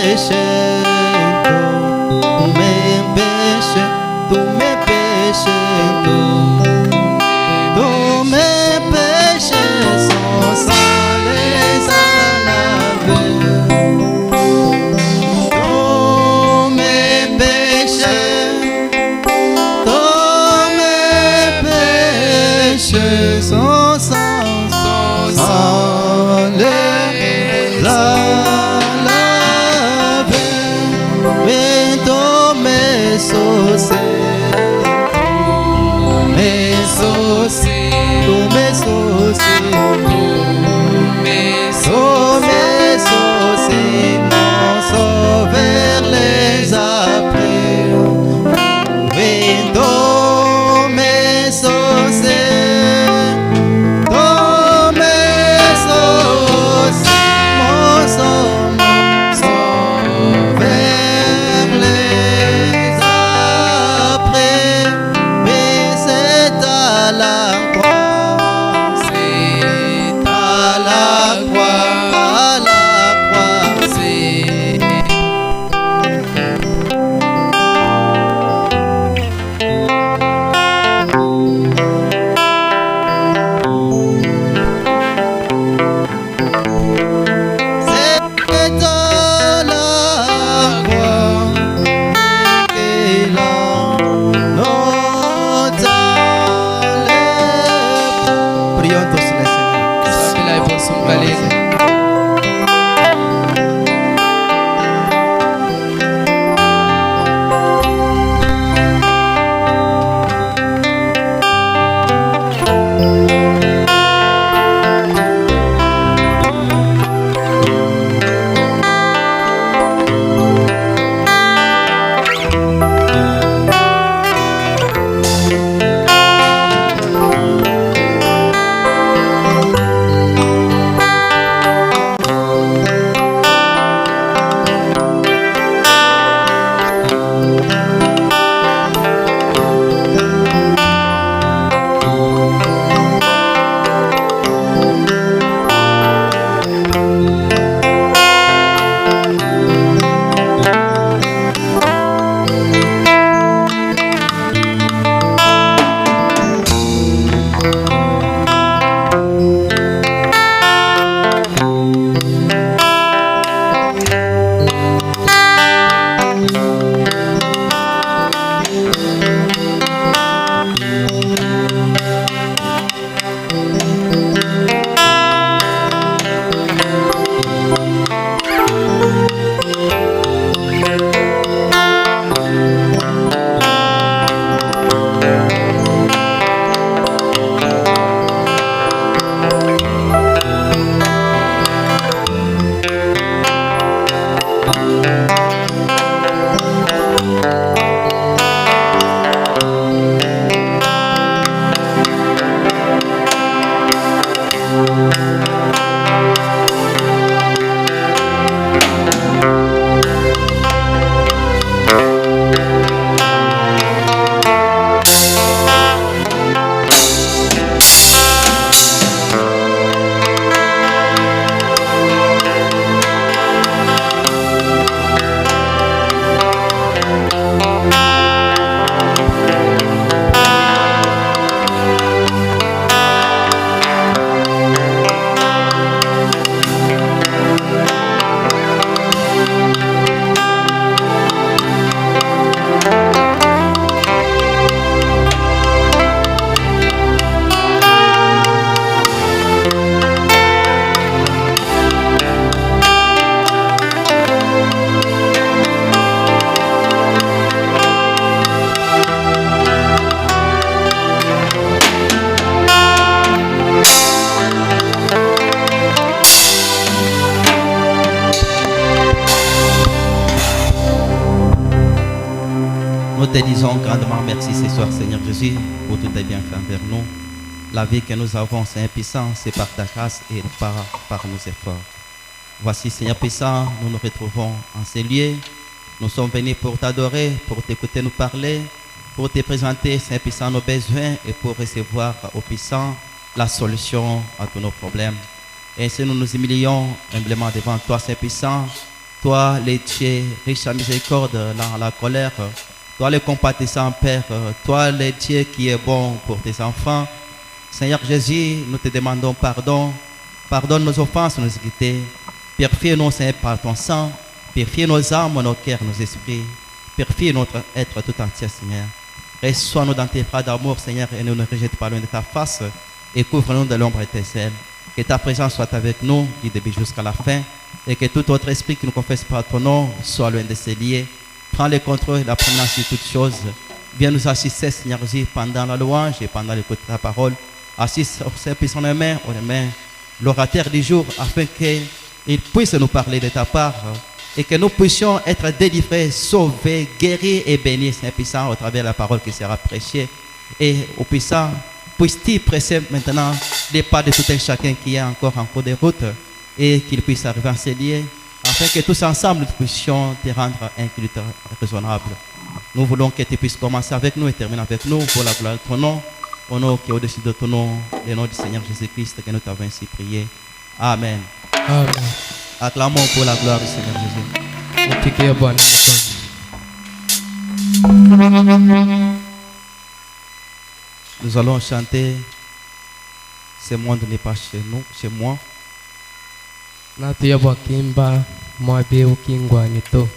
péchés, tous mes péchés, tous mes péchés sont salés à laver. Tous mes péchés sont salés à laver. Mais tous mes soucis, tous mes soucis mon sauveur les a pris. Oui, tous mes soucis, mon sauveur les a pris. Mais c'est à la croix, c'est à la croix, c'est prions tous les Seigneur. Nous te disons grandement merci ce soir, Seigneur Jésus, pour tout tes bienfaits envers nous. La vie que nous avons, Seigneur puissant, c'est par ta grâce et par nos efforts. Voici, Seigneur puissant, nous nous retrouvons en ces lieux. Nous sommes venus pour t'adorer, pour t'écouter nous parler, pour te présenter, Seigneur puissant, nos besoins et pour recevoir au puissant la solution à tous nos problèmes. Et ainsi nous nous humilions humblement devant toi, Seigneur puissant, toi laitier, riche en miséricorde, dans la colère, toi le compatissant Père, toi laitier qui est bon pour tes enfants. Seigneur Jésus, nous te demandons pardon. Pardonne nos offenses, nos iniquités. Purifie-nous, Seigneur, par ton sang. Purifie nos âmes, nos cœurs, nos esprits. Purifie notre être tout entier, Seigneur. Reçois-nous dans tes bras d'amour, Seigneur, et ne nous rejette pas loin de ta face. Et couvre-nous de l'ombre étincelle. Que ta présence soit avec nous, du début jusqu'à la fin. Et que tout autre esprit qui nous confesse par ton nom soit loin de ses liés. Prends le contrôle et la prédominance de toutes choses. Viens nous assister, Seigneur Jésus, pendant la louange et pendant l'écoute de ta parole. Assiste sur ses puissants mains, l'orateur du jour, afin qu'il puisse nous parler de ta part et que nous puissions être délivrés, sauvés, guéris et bénis, Saint puissant, au travers de la parole qui sera prêchée. Et au puissant, puisses-tu presser maintenant les pas de tout un chacun qui est encore en cours de route et qu'il puisse arriver en ces lieux, afin que tous ensemble nous puissions te rendre un culte raisonnable. Nous voulons que tu puisses commencer avec nous et terminer avec nous pour la gloire de ton nom, au nom qui est au-dessus de ton nom, le nom du Seigneur Jésus-Christ que nous t'avons ainsi prié. Amen. Amen. Acclamons pour la gloire du Seigneur Jésus. Mpigie Bwana mkono. Nous allons chanter Ce monde n'est pas chez nous, chez moi. Natuya bwakimba mwabe ukingwa nito.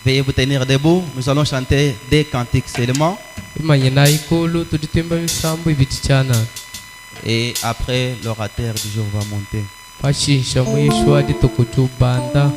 Veuillez vous tenir debout. Nous allons chanter des cantiques seulement. Imanye na ikulu tuditimba bisambu ibitichana. Et après, l'orateur du jour va monter. Pashisha mwishwa ditukutubanda.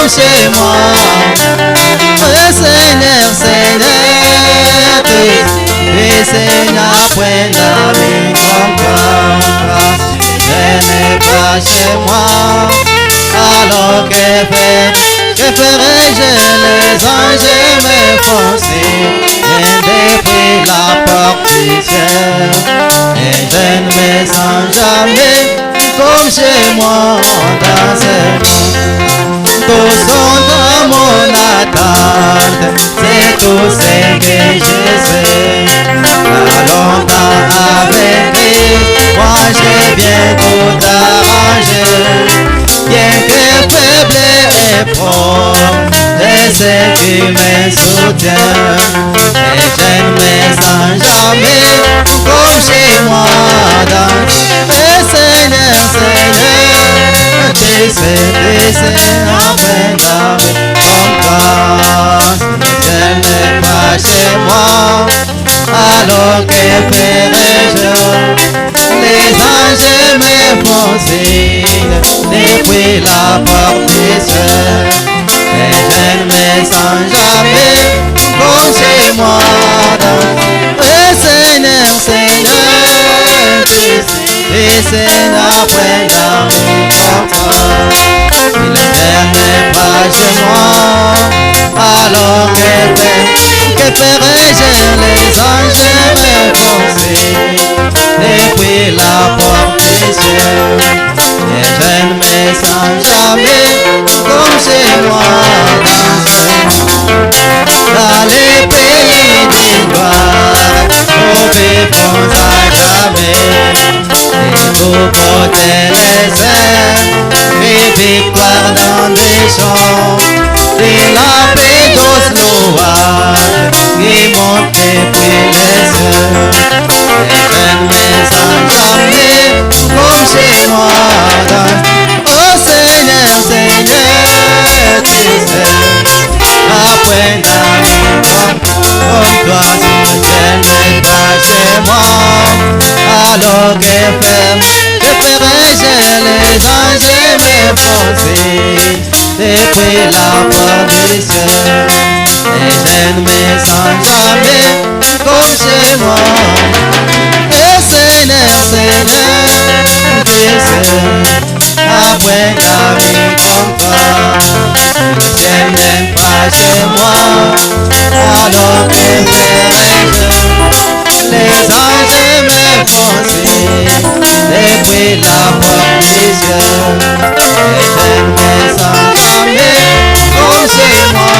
Chez moi, Seigneur, Seigneur, et Seigneur, prends mes comprendre. Je n'ai pas chez moi, alors que ferai-je? Les anges me font signe, et depuis la porte du ciel, et je ne me sens jamais comme chez moi dans ce monde. Tous sont dans mon attente, c'est tout ce que je sais. Pas longtemps avec lui, moi j'ai bien tout arrangé. Bien que faible et pauvre, c'est ce qui me soutient. Et je ne me sens jamais comme chez moi dans Seigneur, Seigneur, tu sais, après comme toi, je n'ai pas chez moi, alors que ferai-je? Les anges me font signe depuis la porte du ciel, et je ne me sens jamais comme chez moi dans Seigneur, Seigneur, tu sais, après dans mes comprends. Le Père n'est pas chez moi, alors que ferai-je? Les anges me font signe depuis la porte du ciel, pour porter les airs et victoire dans les champs. Et la paix d'Osloa qui monte depuis les cieux. Et je ne me sens jamais comme chez moi. Oh Seigneur, Seigneur, tu sais, après d'amis comme toi, si je n'ai pas chez moi, alors que ferai-je les anges m'efforcer depuis la porte du ciel, et je ne me sens jamais comme chez moi. Et Seigneur, Seigneur, tu sais, après la vie comme toi, le ciel n'est pas chez moi, alors que ferai-je les anges m'efforcer depuis la porte du ciel, et je ne me sens jamais comme chez moi.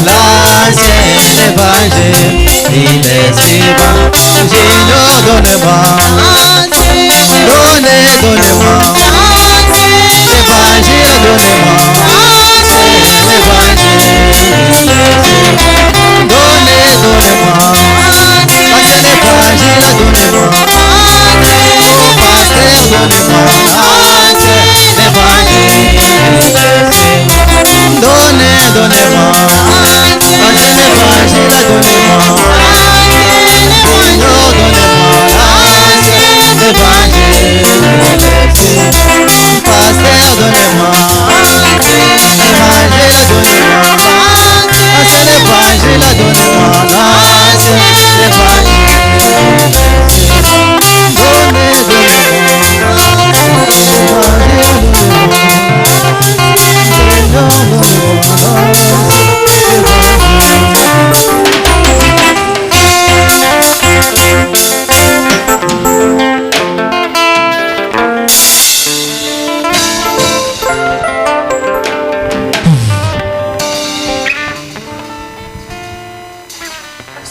L'ancien évangile, il est si bon. Jésus, donnez-moi, donnez-moi, l'évangile, donnez-moi, l'évangile, donnez-moi, l'ancien évangile, donnez-moi, au pasteur, donnez-moi, l'ancien évangile, donnez-moi, l'ancien évangile, donnez-moi,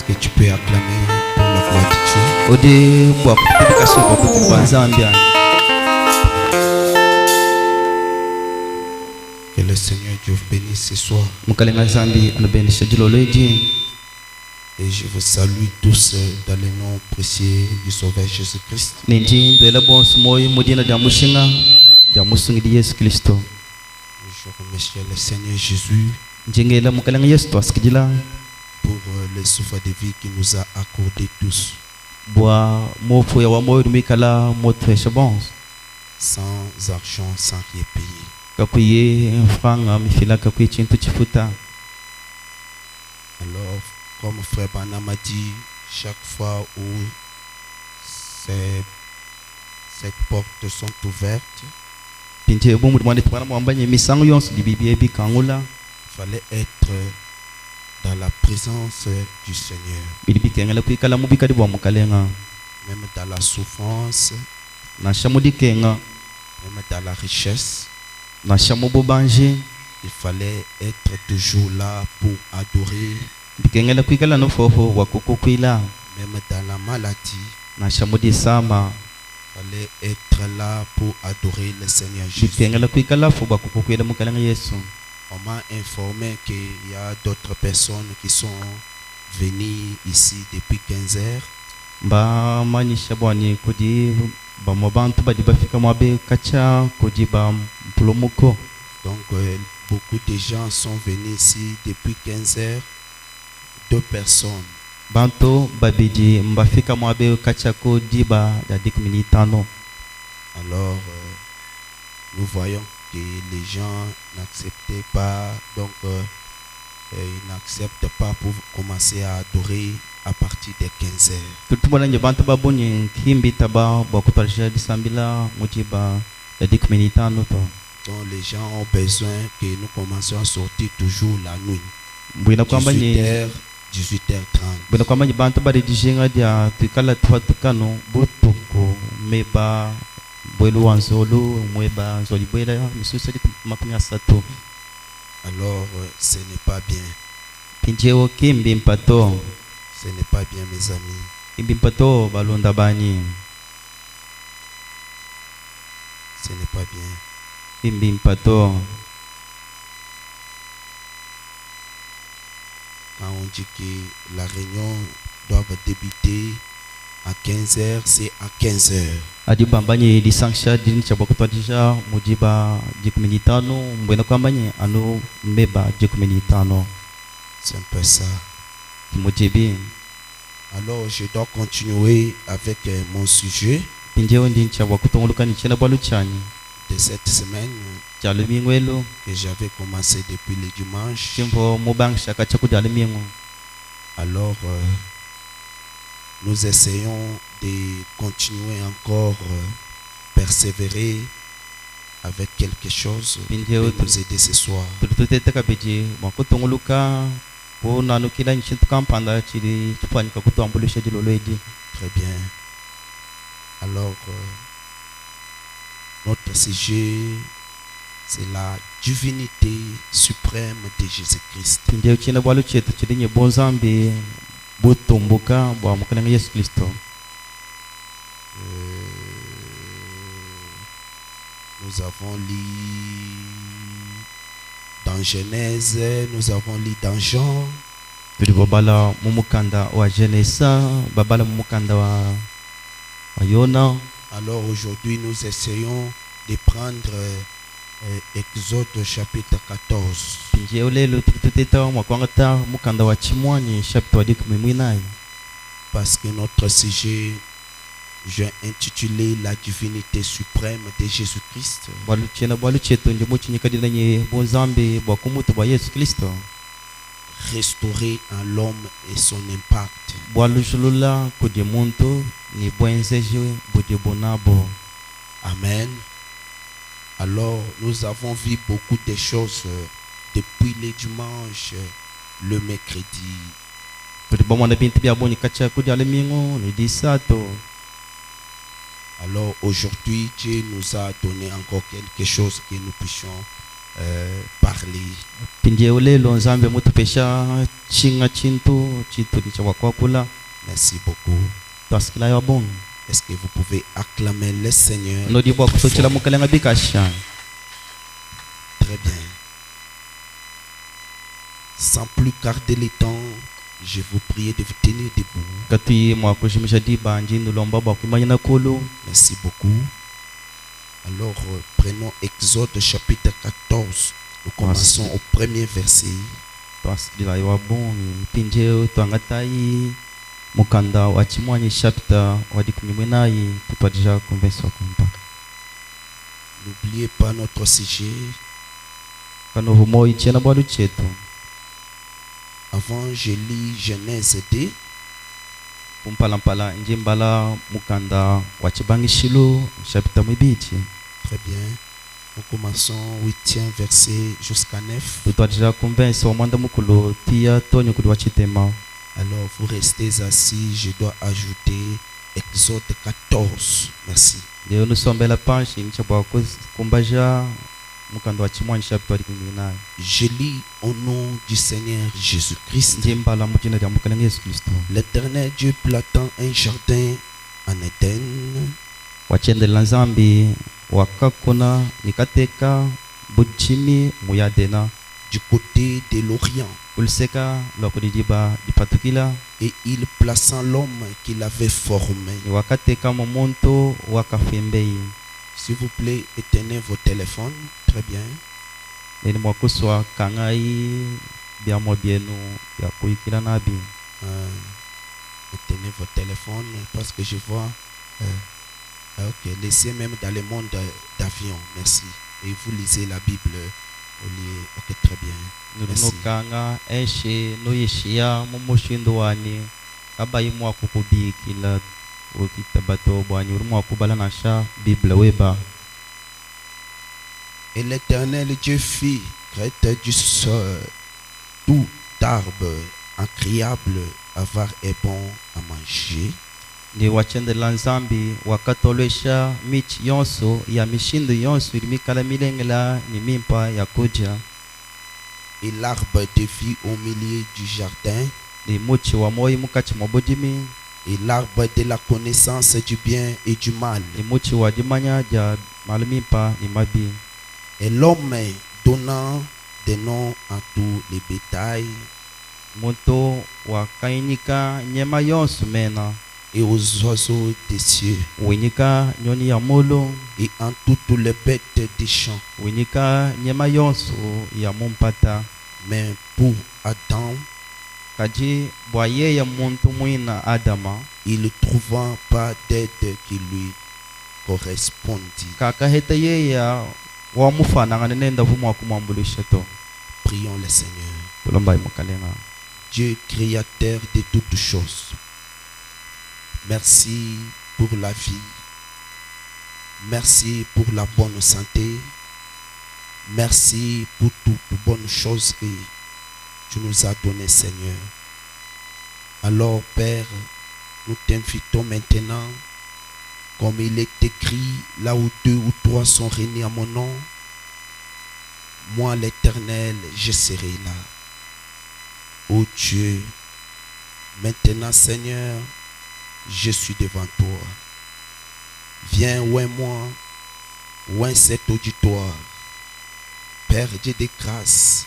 Est-ce que tu peux acclamer pour la gloire de Dieu? odi bwa kutibikashe bwa kutumba nzambi ani. Que le Seigneur Dieu vous bénisse ce soir. Mukalenga nzambi anabenisha jilolo edi. Et je vous salue tous dans le nom précieux du Sauveur Jésus-Christ. Ninji ndwela bonsu moyo mudina dia mushinga dia musungi di Yesu Kristo. Je remercie le Seigneur Jésus Njengela mukalenga Yesu twasikijila pour le souffle de vie qu'il nous a accordé tous. bwa mofu ya wa moyo dumikala motwesha bonsu. Sans argent, sans rien payer. Kakuye franga mifila kakuye chintu chifuta. Alors, comme Frère Branham a dit, chaque fois où ces portes sont ouvertes, Pinje bomu mwande twana mwambanye misango yonse libibie bikangula il fallait être dans la présence du Seigneur. bilibikengela kuikala mubikali bwa mukalenga Même dans la souffrance, na shamudikenga même dans la richesse, na shamubobanje il fallait être toujours là pour adorer. bikengela kuikala no fofo wa kukukwila Même dans la maladie, na shamudisama il fallait être là pour adorer le Seigneur Jésus. bikengela kuikala fo bwa kukukwila mukalenga Yesu. On m'a informé qu'il y a d'autres personnes qui sont venues ici depuis 15 heures. Mba manyisha bwani kudi ba mabantu badi bafika mwabe kacha kudi ba mpulumuko. Donc beaucoup de gens sont venus ici depuis 15 heures. 2 personnes. Bantu babidi mbafika mwabe kacha kudi ba dadi 15. Alors nous voyons que les gens n'acceptaient pas, donc ils n'acceptent pas pour commencer à adorer à partir des 15 heures. Tutubona nje bantu babunye kimbi taba bwa kutwarisha disambila mutiba dadi 15 to. Donc les gens ont besoin que nous commencions à sortir toujours la nuit. Mbwina kwamba 18h, 18h30. Mbwina kwamba bantu bari dijinga dia tukala twatukano butuko meba bwelu wanzolo mweba nzoli bwela misusa di makumi asatu. Alors ce n'est pas bien. Pinjeo kimbi mpato. Ce n'est pas bien, mes amis. Kimbi mpato balonda bani. Ce n'est pas bien. Kimbi mpato. Quand on dit que la réunion doit débuter à 15 heures, c'est à 15 heures. Adi bambanye di sanksha di nchaba kutwadisha mujiba jikuminitano mbwena kwambanye anu meba jikuminitano. C'est un peu ça. Mujibi. Alors je dois continuer avec mon sujet Pinjeo ndi nchaba kutongoluka ni chena baluchani. de cette semaine Jalo mingwelo. que j'avais commencé depuis le dimanche. Chimbo mubang shaka chaku jalo mingo. Alors nous essayons de continuer encore, persévérer avec quelque chose qui peut nous aider ce soir. Tututete kabiji mwakutongoluka nanu kila nchintu kampanda chiri tufanyika kutuambulisha jiloledi. Très bien. Alors notre sujet, c'est la divinité suprême de Jésus-Christ. Pinjeo china bwalu chetu chiri nye bonzambi butumbuka bwa mukalenga Yesu Kristo. Nous avons lu dans Genèse, nous avons lu dans Jean. Tuli babala mumukanda wa Genesa, babala mumukanda wa Yona. Alors aujourd'hui, nous essayons de prendre Exode chapitre 14. Pinjeo lelo tututeta mwakwangata mukanda wa Chimwani chapitre wa 18. Parce que notre sujet, j'ai intitulé la divinité suprême de Jésus-Christ. Bwalu chena bwalu chetu nje muchinyika dilanye bonzambi bwa kumutu bwa Yesu Kristo. Restaurer en l'homme et son impact. Bwalu julula kudi muntu ni bwenzeje budi bonabo. Amen. Alors nous avons vu beaucoup de choses depuis le dimanche, le mercredi. Tuli bomona bintu bya boni kacha kudi alemingo ni disato. Alors aujourd'hui, Dieu nous a donné encore quelque chose que nous puissions parler. Pinje ulelo nzambe mutupesha chinga chintu chitu ni cha wakwakula. Merci beaucoup. Twasikila ya bon. Est-ce que vous pouvez acclamer le Seigneur? No dibo kutochela mukalenga bikasha. Très bien. Sans plus garder le temps, je vous prie de vous tenir debout. Kati mwa kushimisha diba njinu lomba ba kumanya kulu. Merci beaucoup. Alors, prenons Exode chapitre 14. Nous commençons au premier verset. Twasikila ya bon pinje twangatai mukanda wa chimwanyi chapter wa dikunyumwenayi tutwadija konvenso kumpa. N'oubliez pas notre sujet. Kano humo ichena bwalu chetu. Avant, je lis Genèse 2. Kumpalampala njimbala mukanda wa chibangishilu chapter mwibiti. Très bien. Nous commençons 8e verset jusqu'à 9. Tutwadija konvenso wa mwanda mukulu tia tonyo kudi wa chitema. Alors, vous restez assis. Je dois ajouter Exode 14. Merci. Leo nusombela panshi nchabwa kumbaja mukanda wa chimwanyi chapter wa dikunyumwenayi. Je lis au nom du Seigneur Jésus-Christ. Njimbala mujina lya mukalenga Yesu Kristo. L'Éternel Dieu plantant un jardin en Éden, Wachendela nzambi wakakuna nikateka bujimi muyadena du côté de l'Orient, uliseka lwakudidiba dipatukila et il plaçant l'homme qu'il avait formé. ni wakateka mumuntu wakafembei. S'il vous plaît, éteignez vos téléphones. Très bien. Nini mwakuswa kangai byamwa byenu yakuyikila nabi. Éteignez vos téléphones parce que je vois. Ok, laissez même dans le monde d'avion. Merci. Et vous lisez la Bible au lieu. Ok, très bien. Merci. Nunukanga eshe nuyishia mumushindo wani kabayi mwakukubikila ukitabato bwanyi uri mwakubala nasha Bible weba. Et l'Éternel Dieu fit gratter du sol tout arbre agréable à voir et bon à manger. Ndi wachendela nzambi wakatolesha michi yonso ya mishindu yonso ilimikala milengela ni mimpa ya kuja. Et l'arbre de vie au milieu du jardin, Ndi muchi wa moyi mukachi mwabujimi. et l'arbre de la connaissance du bien et du mal. Ni muchi wa dimanya ja malumimpa ni mabi. Et l'homme donnant des noms à tous les bétails Muntu wakainika nyema yonso mena. et aux oiseaux des cieux, Winika nyoni ya mulu. et en toutes les bêtes des champs. Winika nyema yonso ya mumpata. Mais pour Adam, Kaji bwaye ya muntu mwina Adama. il trouvant pas d'aide qui lui correspondit. Kakaheta yeya wa mufananga nenda vumu wa kumwambulisha to. Prions le Seigneur. Tulomba imukalenga. Dieu créateur de toutes choses, merci pour la vie, merci pour la bonne santé, merci pour toutes les bonnes choses que tu nous as données, Seigneur. Alors, Père, nous t'invitons maintenant, comme il est écrit, là où 2 ou 3 sont réunis à mon nom, moi l'Éternel, je serai là. Ô Dieu, maintenant Seigneur, je suis devant toi. Viens oins-moi, oins cet auditoire. Père Dieu de grâce,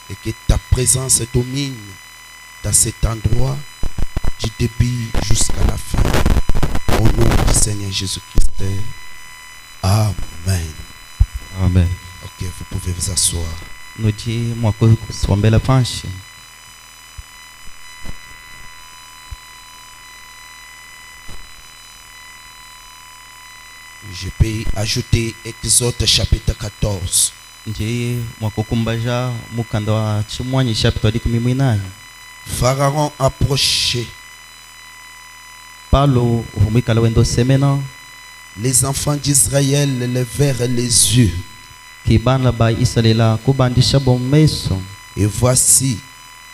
et que ta présence domine dans cet endroit du début jusqu'à la fin. Au nom du Seigneur Jésus-Christ. Amen. Amen. Ok, vous pouvez vous asseoir. Nuji mwakuswambela panshi. Je peux ajouter Exode chapitre 14. Nji mwakukumbaja mukanda wa chimwanyi chapter 18. Pharaon approchait. Palo humikala wendo semena. Les enfants d'Israël levèrent les yeux. Kibana ba Israela kubandisha bomeso. Et voici,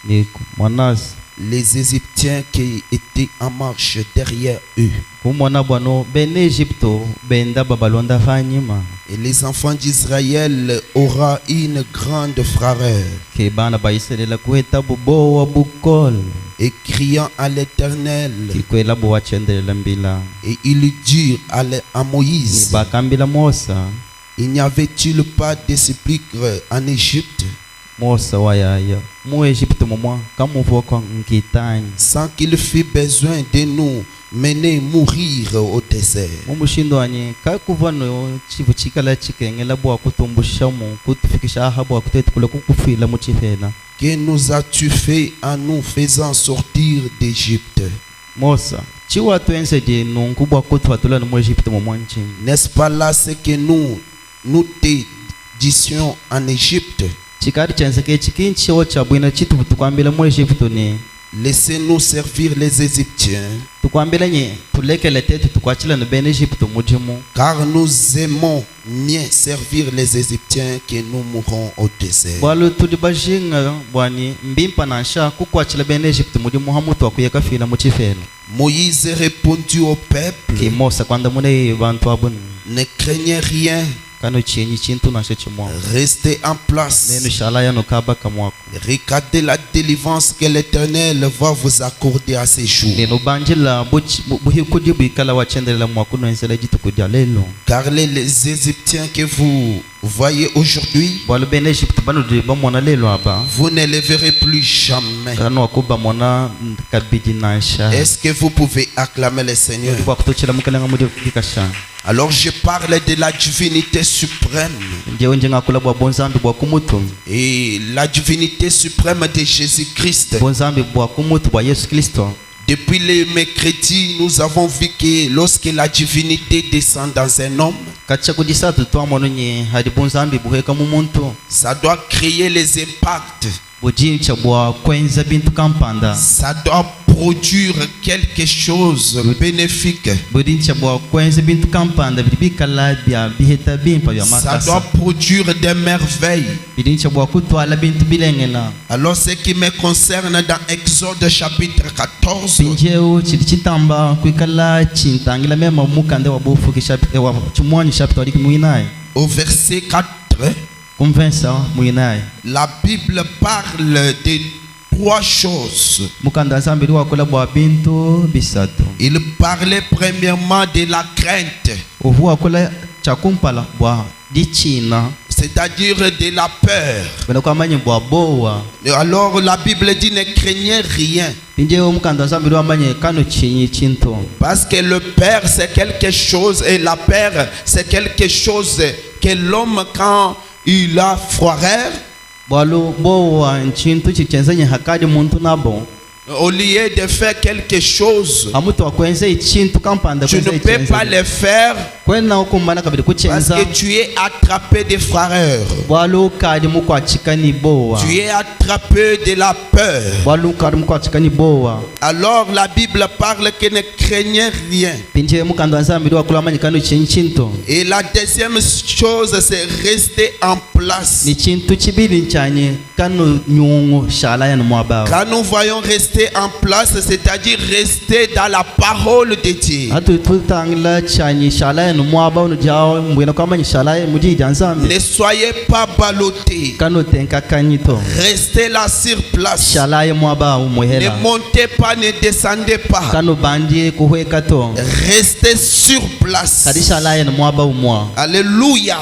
Ni mwanasi les Égyptiens qui étaient en marche derrière eux. kumona bwano bene Egypto benda babalonda fanyima Et les enfants d'Israël auront une grande frayeur. ke bana ba Israela kueta bubowa bukol Et criant à l'Éternel, kikwela bo wachendelela mbila et ils dirent à Moïse, bakambila Mosa il n'y avait-il pas de sépulcre en Égypte Mosa wayaya mu Egypto momwa kamuvoko nkitani sans qu'il fût besoin de nous mener mourir au désert? mumushindo wanye kakuvano chivu chikala chikengela bwa kutumbusha mu kutufikisha aha bwa kutetukula kukufila mu chifena Que nous as-tu fait en nous faisant sortir d'Égypte? Mosa chiwa twense je nungu bwa kutfatula mu Egypto momwanchi N'est-ce pas là ce que nous te disions en Égypte? chikari chense ke chikinchi ocha bwina chitu tukwambila mu Egypto ni Laissez-nous servir les Égyptiens, tukwambila nye tulekele tetu tukwachila no bene Egypto mujimu car nous aimons mieux servir les Égyptiens que nous mourrons au désert. bwalu tudi bajinga bwani mbimpa na sha kukwachila bene Egypto mujimu hamutu akuyeka fila mu chifela Moïse répondit au peuple, ki Mosa kwanda mune bantu abuni ne craignez rien, kano chenyi chintu na shechi mwa restez en place. nenu shala yano kaba kamwako Regardez la délivrance que l'Éternel va vous accorder à ces jours. nenu banjila buhikudi bikala wachendelela mwako no ensela jitu kudya lelo Car les Égyptiens que vous voyez aujourd'hui, bwalu bene Egypto banu de bamona lelo aba vous ne les verrez plus jamais. kano akuba mona kabidi na sha Est-ce que vous pouvez acclamer le Seigneur? bwa kutochela mukalanga mudi kikasha Alors je parle de la divinité suprême. njewe njengakula bwa bonzambi bwa kumutu Et la divinité suprême de Jésus-Christ. bonzambi bwa kumutu bwa Yesu Kristo Depuis le mercredi, nous avons vu que lorsque la divinité descend dans un homme, kacha kudisatu twamona nye hadi bonzambi buheka mu muntu ça doit créer les impacts. bujincha bwa kwenza bintu kampanda Ça doit produire quelque chose de bénéfique. budincha bwa kwenza bintu kampanda bibikala bya biheta bimpa bya Ça makasa doit produire des merveilles. bidincha bwa kutwala bintu bilengela Alors ce qui me concerne dans Exode chapitre 14, pinjeu chili chitamba kwikala chintangila mema mukande wa bufu kishapita wa chumwani shapita wali muinaye au verset 4, kumvensa muinaye la Bible parle de trois choses. mukanda zambiri wakola bwa bintu bisatu Il parlait premièrement de la crainte, uvu wakola chakumpala bwa dichina c'est-à-dire de la peur. bana kwamanye bwa bowa Et alors la Bible dit ne craignez rien. pinjeu mukanda zambiri wamanye kano chinyi chinto Parce que le peur c'est quelque chose et la peur c'est quelque chose que l'homme quand il a frayeur, bwalu bowa nchintu chichenzanye hakadi muntu nabo au lieu de faire quelque chose, amutu wakwenze ichintu kampanda tu ne kwenze peux pas le faire kwena ukumana kabiri parce kuchenza que tu es attrapé de frayeur. bwalu kadi mukwachikani bowa Tu es attrapé de la peur. bwalu kadi mukwachikani bowa Alors la Bible parle que ne craignez rien. pinje mukanda nzambiri wakula manye kano chinyi chinto Et la deuxième chose, c'est rester en place. ni chintu chibili nchanye kano nyungu shala yanu mwabawa Quand nous voyons rester en place, c'est-à-dire rester dans la parole de Dieu. atu tutangila chanye shala yanu mwabawa nujawo mbwena kwa manye shala yanu mujija nzambi Ne soyez pas ballottés. kano tenka kanyito Restez là sur place. shala yanu mwabawa Ne umuhela montez pas, ne descendez pas. kano bandi kuhweka to Restez sur place. kadi shala yanu mwabawa umwa Alléluia.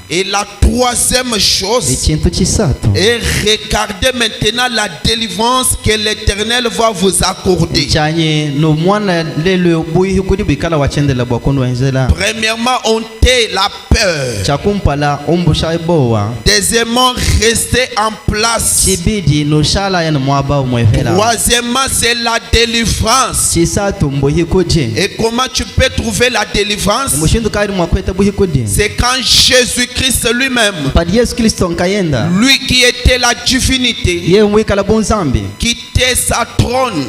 Et la troisième chose, ichintu chisatu et regardez maintenant la délivrance que l'Éternel va vous accorder. chanye no mwana lelo buyi kudi bikala wachendela bwa kono wenzela Premièrement, ôtez la peur. chakumpala umbusha bowa Deuxièmement, restez en place. chibidi no shala yanu mwabawa umwehela Troisièmement, c'est la délivrance. chisatu mbuhikuje Et comment tu peux trouver la délivrance? mushindu kari mwakweta buhikudi C'est quand Jésus-Christ lui-même, padi Yesu Kristo nkayenda lui qui était la divinité, ye mwikala bonzambi quittait sa trône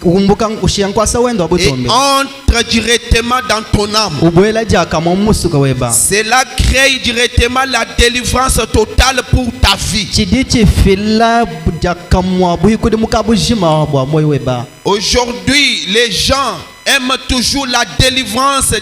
kumbuka ushiyankwasa wendo et abutombe entre directement dans ton âme. ubwela jaka momusuka weba Cela crée directement la délivrance totale pour ta vie. chidi chifila jaka mwa buhikudi mukabujima bwa moyo weba. Aujourd'hui, les gens aiment toujours la délivrance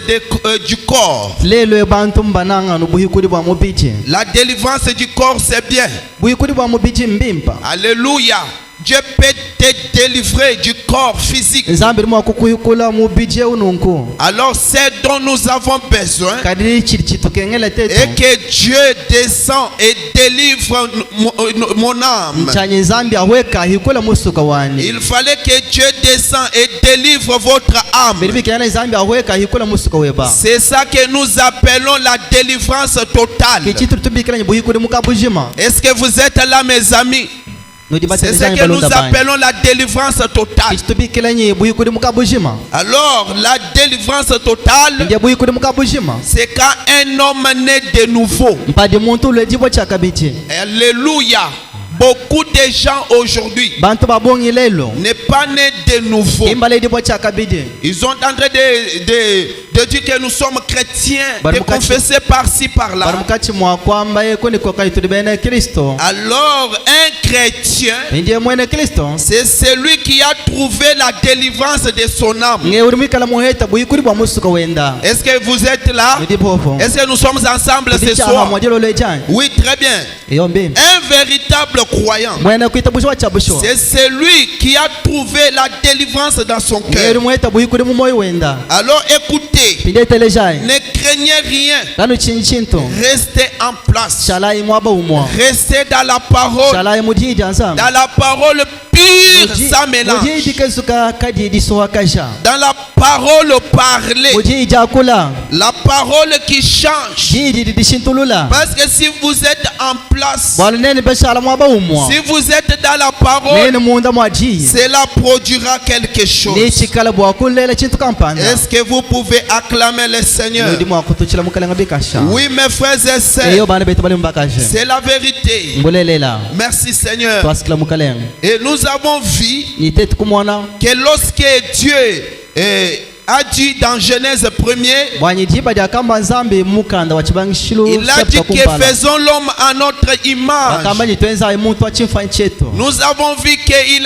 du corps. lelo bantu mbananga no buhikudi bwa mubichi La délivrance du corps, c'est bien. buhikudi bwa mubichi mbimpa Alléluia. Dieu peut te délivrer du corps physique. nzambi rimwe kukuhikula mubije ununku Alors c'est dont nous avons besoin. kadiri chiri chitukengela Et tetu que Dieu descend et délivre mon âme. mchanye nzambi aweka hikula musuka wani Il fallait que Dieu descende et délivre votre âme. biribikana nzambi aweka hikula musuka weba C'est ça que nous appelons la délivrance totale. kichitu tubikana buhikudi mukabujima Est-ce que vous êtes là, mes amis? C'est ce que nous appelons la délivrance totale. kichitu bikilanye buhikudi mukabujima Alors, la délivrance totale, ndiye buhikudi mukabujima c'est quand un homme naît de nouveau. mpadi muntu lwejibo chakabichi Alléluia. Beaucoup de gens aujourd'hui bantu babongi lelo n'est pas nés de nouveau. imbale dibo chakabidi Ils sont en train de dire que nous sommes chrétiens, de Barumukati. confesser par-ci, par-là. baramukati mwa kwamba yeko niko kaitudi bene Kristo Alors, un chrétien, ndiye mwene Kristo c'est celui qui a trouvé la délivrance de son âme. nge urimikala muheta buhikudi bwa musuka wenda Est-ce que vous êtes là? ndipofo Est-ce que nous sommes ensemble ce ndichaha soir? mwadilo lejani Oui, très bien. iyo mbi Un véritable croyant, mwene kuita busho chabusho c'est celui qui a trouvé la délivrance dans son nge cœur. urimweta buhikudi mumoyo wenda Alors écoutez, pinde telejai ne craignez rien. lanu chinchinto Restez en place. shalai mwaba umwa Restez dans la parole. shalai mujija nzam Dans la parole pure, sans mélange. mujiji kesuka kadidi soha kasha Dans la parole parlée. mujija kula La parole qui change. jidi dishintulula Parce que si vous êtes en place, bwana nene beshala mwaba umwa si vous êtes dans la parole, nene munda mwaji cela produira quelque chose. ni chikala bwa kulela chintu kampanda Est-ce que vous pouvez acclamer le Seigneur? ndi mwa kutuchila mukalenga bikasha Oui, mes frères et eyo sœurs, bana betu bali mbakasha c'est la vérité. mbulelela Merci Seigneur. twasikila mukalenga Et nous avons vu ni tetu kumwona que lorsque Dieu a dit dans Genèse 1er, bwanyi jiba dia kamba nzambi mukanda wa chibangishilu il a dit que faisons l'homme à notre image. kamba ni twenza muntu wa chimfanyi chetu Nous avons vu qu'il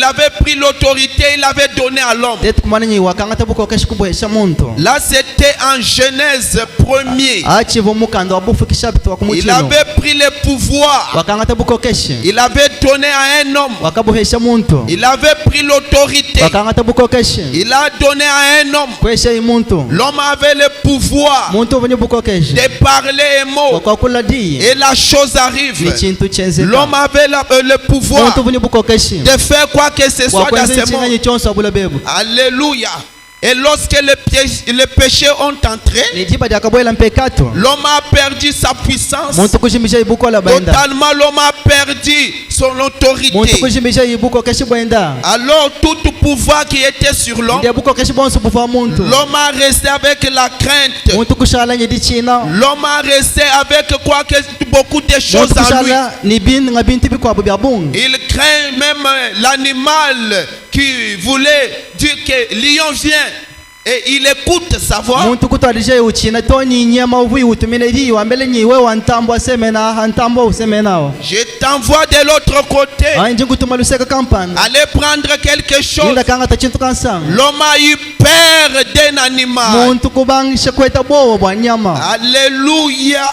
avait pris l'autorité, il avait donné à l'homme. tetu kumwana nyi wakanga tabuko keshi kubwesha muntu Là, c'était en Genèse 1er. achivo mukanda wabufu kishabitu wa Il kumuchino avait pris le pouvoir. wakanga tabuko keshi Il avait donné à un homme. wakabuhesha muntu Il avait pris l'autorité. wakanga tabuko keshi Il a donné à un homme. kwesha imuntu L'homme avait le pouvoir muntu venye buko keshi de parler un mot. wakakula di Et la chose arrive. ni chintu chenzeka L'homme avait le pouvoir muntu venye buko keshi de faire quoi que ce soit dans wakwenza ce nchinga monde. nyi chonso abula bebu Alléluia. Et lorsque les péchés ont entré, ni jiba dia kabwela mpekato l'homme a perdu sa puissance. muntu kushimisha ibuko la benda Totalement, l'homme a perdu son muntu autorité. kushimisha ibuko keshi bwenda Alors, tout pouvoir qui était sur l'homme, ndiye buko keshi bonso bufa muntu l'homme a resté avec la crainte. muntu kushala nyi dichina L'homme a resté avec quoi que beaucoup de choses muntu en lui. kushala ni bin nga bintu bikwabo bya bungu Il craint même l'animal qui voulait dire que lion vient et il écoute sa voix. muntu kutwalije uchina to ni nyama uvi utumine ri wambele nyi we wantambo asemena hantambo usemenao Je t'envoie de l'autre côté. anje ngutuma luseka kampani Allez prendre quelque chose. inda kanga tachintu kansanga L'homme a eu peur d'un animal. muntu kubangisha kweta bowo bwa nyama Alléluia.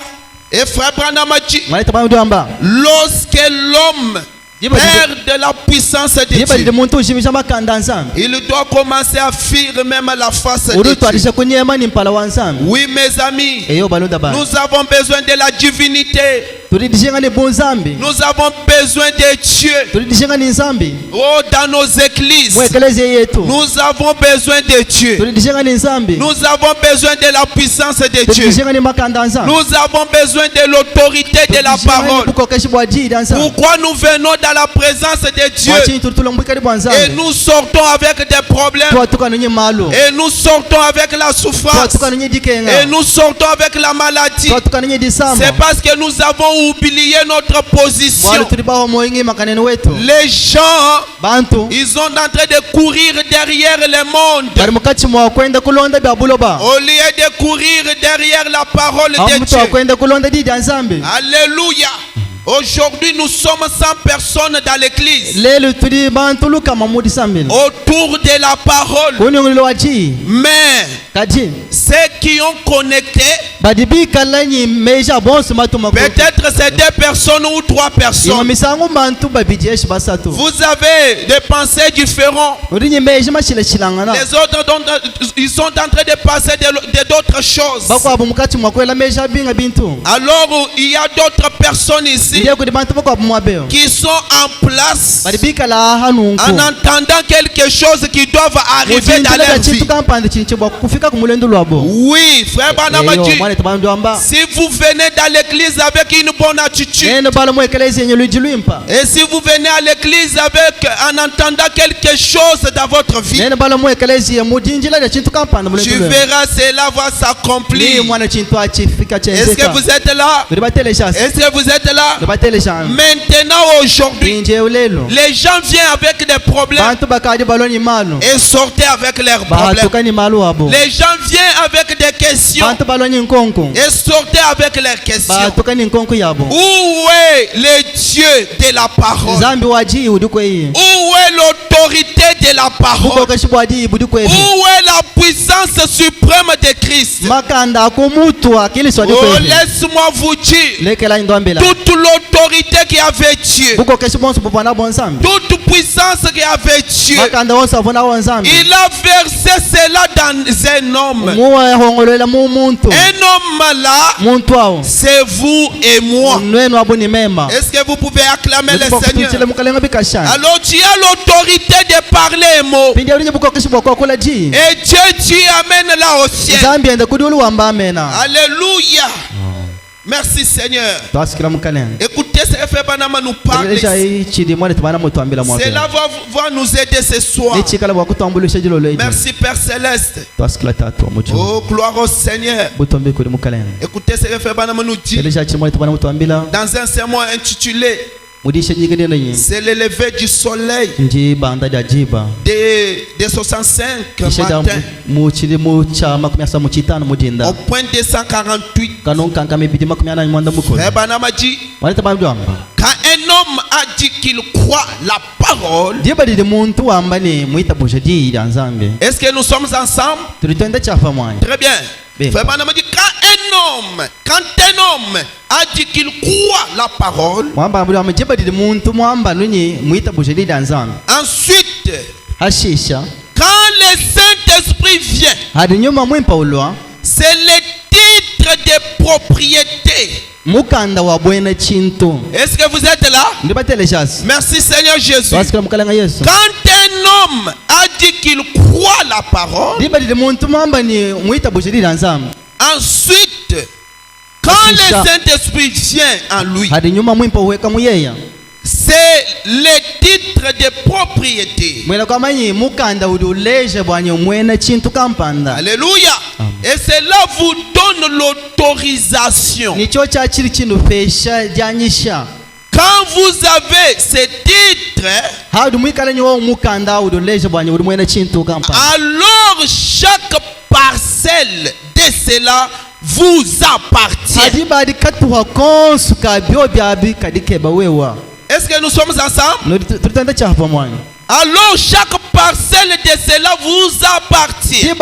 Et frère Branham a dit, maleta bandu amba lorsque l'homme perd de la puissance de jiba ndi Dieu, muntu ushimisha makanda nzambi il doit commencer à fuir même la face de uri Dieu. twalisha kunyema ni mpala wa nzambi Oui, mes amis, eyo balunda ba nous avons besoin de la divinité. tulidishenga ni bunzambi Nous avons besoin de Dieu. tulidishenga ni nzambi Oh, dans nos églises, mwekeleze yetu nous avons besoin de Dieu. tulidishenga ni nzambi Nous avons besoin de la puissance de Dieu. tulidishenga ni makanda nzambi Nous avons besoin de l'autorité de la parole. buko keshi bwa jida nzambi Pourquoi nous venons dans la présence de Dieu wachini tulitulombwika bwa et nzambi nous sortons avec des problèmes twatuka nonye malo et nous sortons avec la souffrance twatuka nonye et dikenga nous sortons avec la maladie? twatuka nonye disamba C'est parce que nous avons oublié notre position. Mwali tulibaho moyingi makaneni wetu. Les gens, Bantu ils sont en train de courir derrière le monde. bari mukati mwa kwenda kulonda bya buloba. Au lieu de courir derrière la parole de Amutu Dieu. kwenda kulonda di ya Nzambe. Alléluia. Aujourd'hui, nous sommes 100 personnes dans l'église. Lelo tuli bantu luka mamudi sambini. Autour de la parole. Kunyongelo waji. Mais Kadi. ceux qui ont connecté, Badibi kalanyi meja bonso matuma ko. peut-être c'est 2 personnes ou 3 Ima personnes. misango bantu babijeshi basatu. Vous avez des pensées différentes. Urinyi meja mashile chilangana. Les autres, ils sont en train de passer d'autres choses. Bako abu mukati mwa kwela meja binga bintu. Alors, il y a d'autres personnes ici Ndiye kudi bantu bako abu mwabeo. qui sont en place Badibi kala hanunku. en entendant quelque chose qui doivent arriver dans leur vie. Oui, frère Banamadi, si vous venez dans l'église avec une bonne attitude, et si vous venez à l'église avec en entendant quelque chose dans votre vie, tu verras cela va s'accomplir. Est-ce que vous êtes là? Est-ce que vous êtes là? Maintenant, aujourd'hui, les gens viennent avec des problèmes et sortent avec leurs problèmes. Les gens viennent avec des questions et sortent avec leurs questions. Où est le Dieu de la parole? Où est l'autorité de la parole? Où est la puissance suprême de Christ? Oh, laisse-moi vous dire, toute l'autorité qui avait Dieu, toute puissance qui avait Dieu, il a versé cela dans un homme. Un homme là, c'est vous et moi. Est-ce que vous pouvez acclamer le Seigneur? Alors tu as l'autorité de parler un mot. Et Dieu, tu amènes là au ciel. Alléluia. Merci Seigneur. Écoutez, ce frère Banama nous parle. Cela va nous aider ce soir. Merci Père Céleste. Oh, gloire au Seigneur. Écoutez, ce frère Banama nous dit dans un sermon intitulé c'est le lever du soleil de 65 matin au point 248. Frère Banama dit, quand un homme a dit qu'il croit la parole, est-ce que nous sommes ensemble? Très bien. Frère Banama dit, quand un homme a dit qu'il croit la parole, ensuite, quand le Saint-Esprit vient, c'est le titre de propriété. Est-ce que vous êtes là? Merci Seigneur Jésus. Quand un homme a dit qu'il croit la parole, ensuite, quand le Saint-Esprit vient en lui, c'est le titre de propriété. Alléluia. Et cela vous donne l'autorisation. Quand vous avez ce titre, alors chaque parcelle de cela vous appartient. Est-ce que nous sommes ensemble? Alors chaque parcelle de cela vous appartient. Et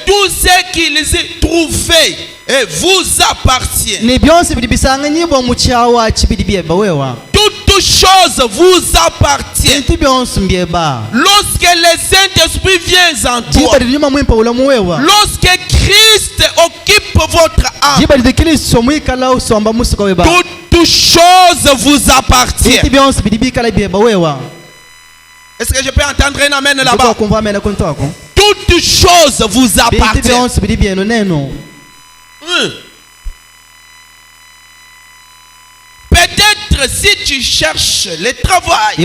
tout ce qu'ils y trouvaient vous appartient. Toute chose vous appartient. Lorsque le Saint-Esprit vient en toi, lorsque Christ occupe votre âme, toute chose vous appartient. Est-ce que je peux entendre un amen là-bas? Toute chose vous appartient. Peut-être si tu cherches le travail,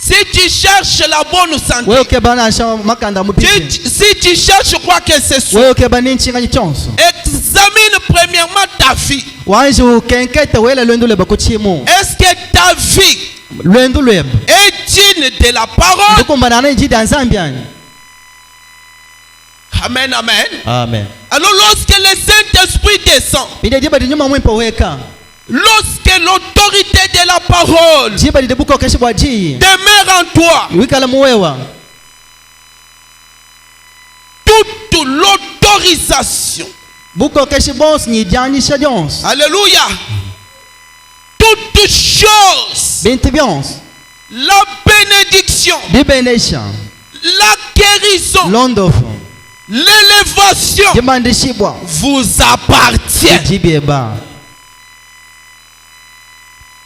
Si tu cherches la bonne santé, wewe ukeba sha makanda mupiti si tu cherches quoi que ce soit, wewe ukeba nchinga chonso examine premièrement ta vie. wanje ukenkete wele lwendo leba kuchimu Est-ce que ta vie lwendo lweba est digne de la parole? ndukumbana na njidi anzambiani. Amen, amen. Amen. Alors lorsque le Saint-Esprit descend, bide diba di nyuma mwimpo weka lorsque l'autorité de la parole diba di debuko keshi bwa ji demeure en toi, wikala muwewa toute l'autorisation, buko keshi bons ni janisha jons alléluia, toute chose, binti byons la bénédiction, dibenesha la guérison, londofo l'élévation dimandishibwa vous appartient. jibieba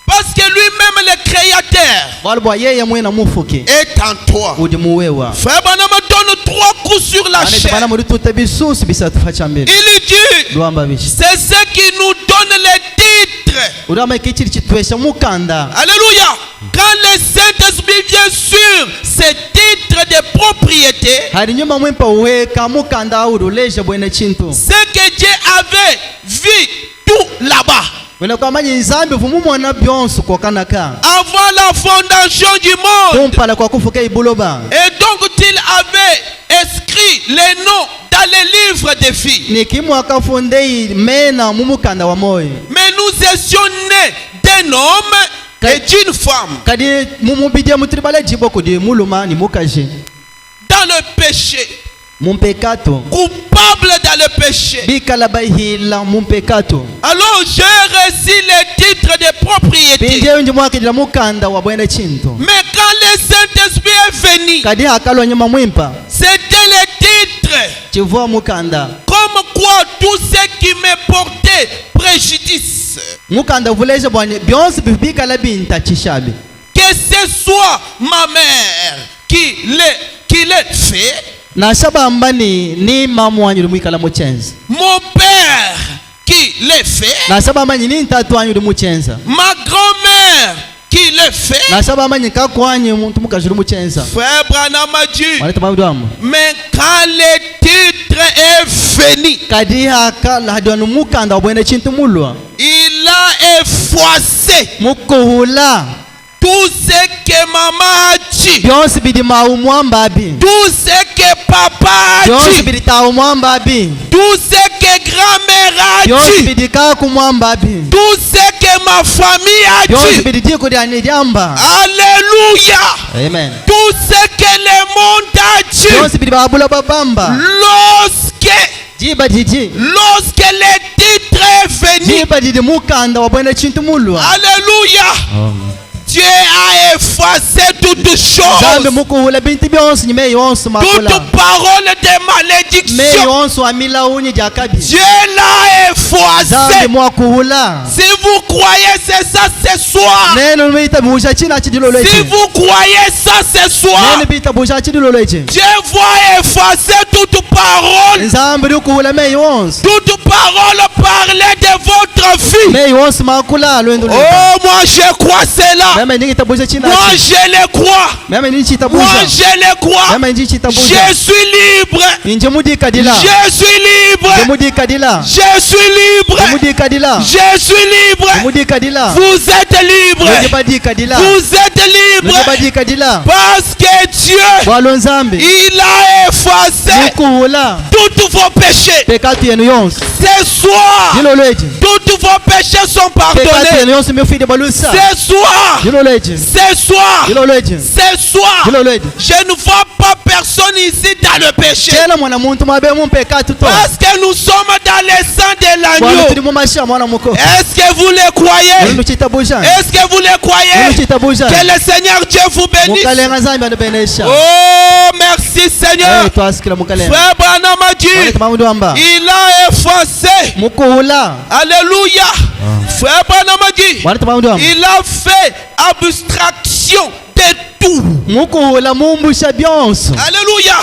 Parce que lui-même, le Créateur, walbwa yeye mwena mufuki est en toi. udi muwewa Frère Branham donne 3 coups sur la ane tabana chair. muri tuta bisusi bisatu fachambele Il dit, duamba bishi c'est ce qui nous donne les titres. udama ikichiri chitwesha mukanda. Alléluia. Quand le Saint-Esprit vient sur ces titres de propriété, hari nyuma mwimpo weka mukanda uruleje bwene chintu c'est que Dieu avait vu tout là-bas. wena kwa manyi nzambi vumumona byonso kwa kanaka Avant la fondation du monde. kumpala kwa kufuka ibuloba Et donc il avait inscrit les noms dans les livres des filles. nikimu akafundei mena mumukanda wa moyo Mais nous étions nés d'un homme et d'une femme kadi mumubidie mutribale jibo kudi muluma ni mukaje dans le péché, mumpekato coupables dans le péché. bikala bahila mumpekato Alors j'ai reçu les titres de propriété. bindie unji mwakidila mukanda wa bwene chintu Mais quand le Saint-Esprit est venu, kadi hakalo nyuma mwimpa c'était les titres. chivua mukanda Comme quoi tout ce qui me portait préjudice, mukanda vuleje bwane byonse bikala binta chishabi que ce soit ma mère qui l'ait fait, na shabamba ni mamu wanyu limwikala muchenza mon père qui l'ait fait, na shabamba ni ntatu wanyu limuchenza ma grand-mère qui l'ait fait. na shabamba ni kakwanyu muntu mukajuru muchenza Frère Branham a dit, waleta mabudwamu mais quand le titre est venu, kadi hakala hadwanu mukanda wa bwene chintu mulwa il a effacé mukuhula tout ce que maman a dit, byonse bidi maumwambabi tout ce que papa a byonse dit, bidi taumwambabi tout ce que grand-mère a byonse dit, bidi kakumwambabi tout ce que ma famille a byonse dit. bidi dikudyani dyamba. Alléluia. Amen. Tout ce que le monde a dit, byonse bidi babula babamba jiba jiji lorsque le titre est venu, jiba jidi mukanda wa bwene chintu mulwa alléluia, Dieu a effacé toutes zambe choses, mukuhula binti byonse nyime yonse toute makula parole de me malédiction. yonse wa milauni jakabi Dieu l'a zambe effacé. mwakuhula Si vous croyez c'est ça ce soir, neno lumita buja china chidilolo si eche vous croyez ça ce soir, neno bita buja chidilolo eche Dieu va effacer toute parole, nzambe likuhula me yonse toute parole parlée de votre vie. me yonse makula lwendo Oh, moi je crois cela. meme ndingita buja china Moi je le crois. meme ndinchita Moi buja je le crois. meme ndinchita buja Je suis libre. inje mudikadila Je suis libre. inje mudikadila Je suis libre. inje mudikadila Je suis libre. inje mudikadila Vous êtes libre. inje badikadila Vous êtes libre. inje badikadila Parce que Dieu, bwalo nzambe il a effacé mukuhula tous vos péchés. pekatu yenu yonse Ce soir, dilolo eche tous vos péchés sont pekatu pardonnés. yenu yonse mefide balusa Ce soir, dilolo eche ce soir, dilolo eche ce soir, dilolo eche je ne vois pas personne ici dans le péché. tshela mwana muntu mwabe mumpekatu to Parce que nous sommes dans le sang de bwalo tuli l'agneau. mumasha mwana muko Est-ce que vous le croyez? nunu chita buja Est-ce que vous le nunu croyez? chita buja Que le Seigneur Dieu vous bénisse. mukalenga nzambe anubenesha Oh, merci Seigneur. twasikila mukalenga Frère Branham a dit, waleta mamudu amba il a effacé. mukuhula Alléluia. Frère Branham a dit, waleta mamudu amba il a fait abstraction de tout. mukuhula mumbusha byonso Alléluia.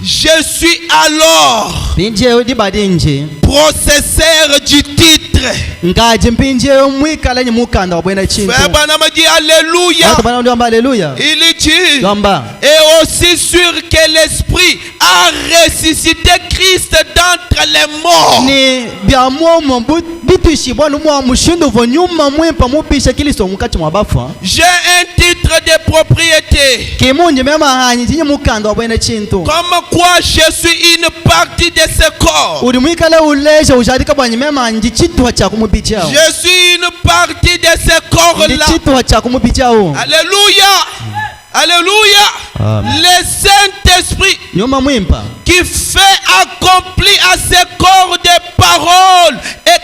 je suis alors mpinje dibadinje processeur du titre. ngaje mpinje mwikala mukanda wabwena chintu Frère Branham dit Alléluia. watu bana ndiamba haleluya Il dit yamba et aussi sûr que l'Esprit a ressuscité Christ d'entre les morts. ni bya momo bitishibwa lumwa mushindu vonyuma mwempa mupisha kiliso mukati mwa bafa. J'ai un titre de propriété. Kimunje mema hanyi tinye mukanda wabwena chintu Comme quoi je suis une partie de ce corps. uri mwikala uleja ujadika bwanyi mema hanyi chitwa cha kumupichao Je suis une partie de ce ndi corps-là. chitwa cha kumupichao. Alléluia. Alléluia. Amen. Le Saint-Esprit Nyuma mwimpa qui fait accomplir à ce corps de paroles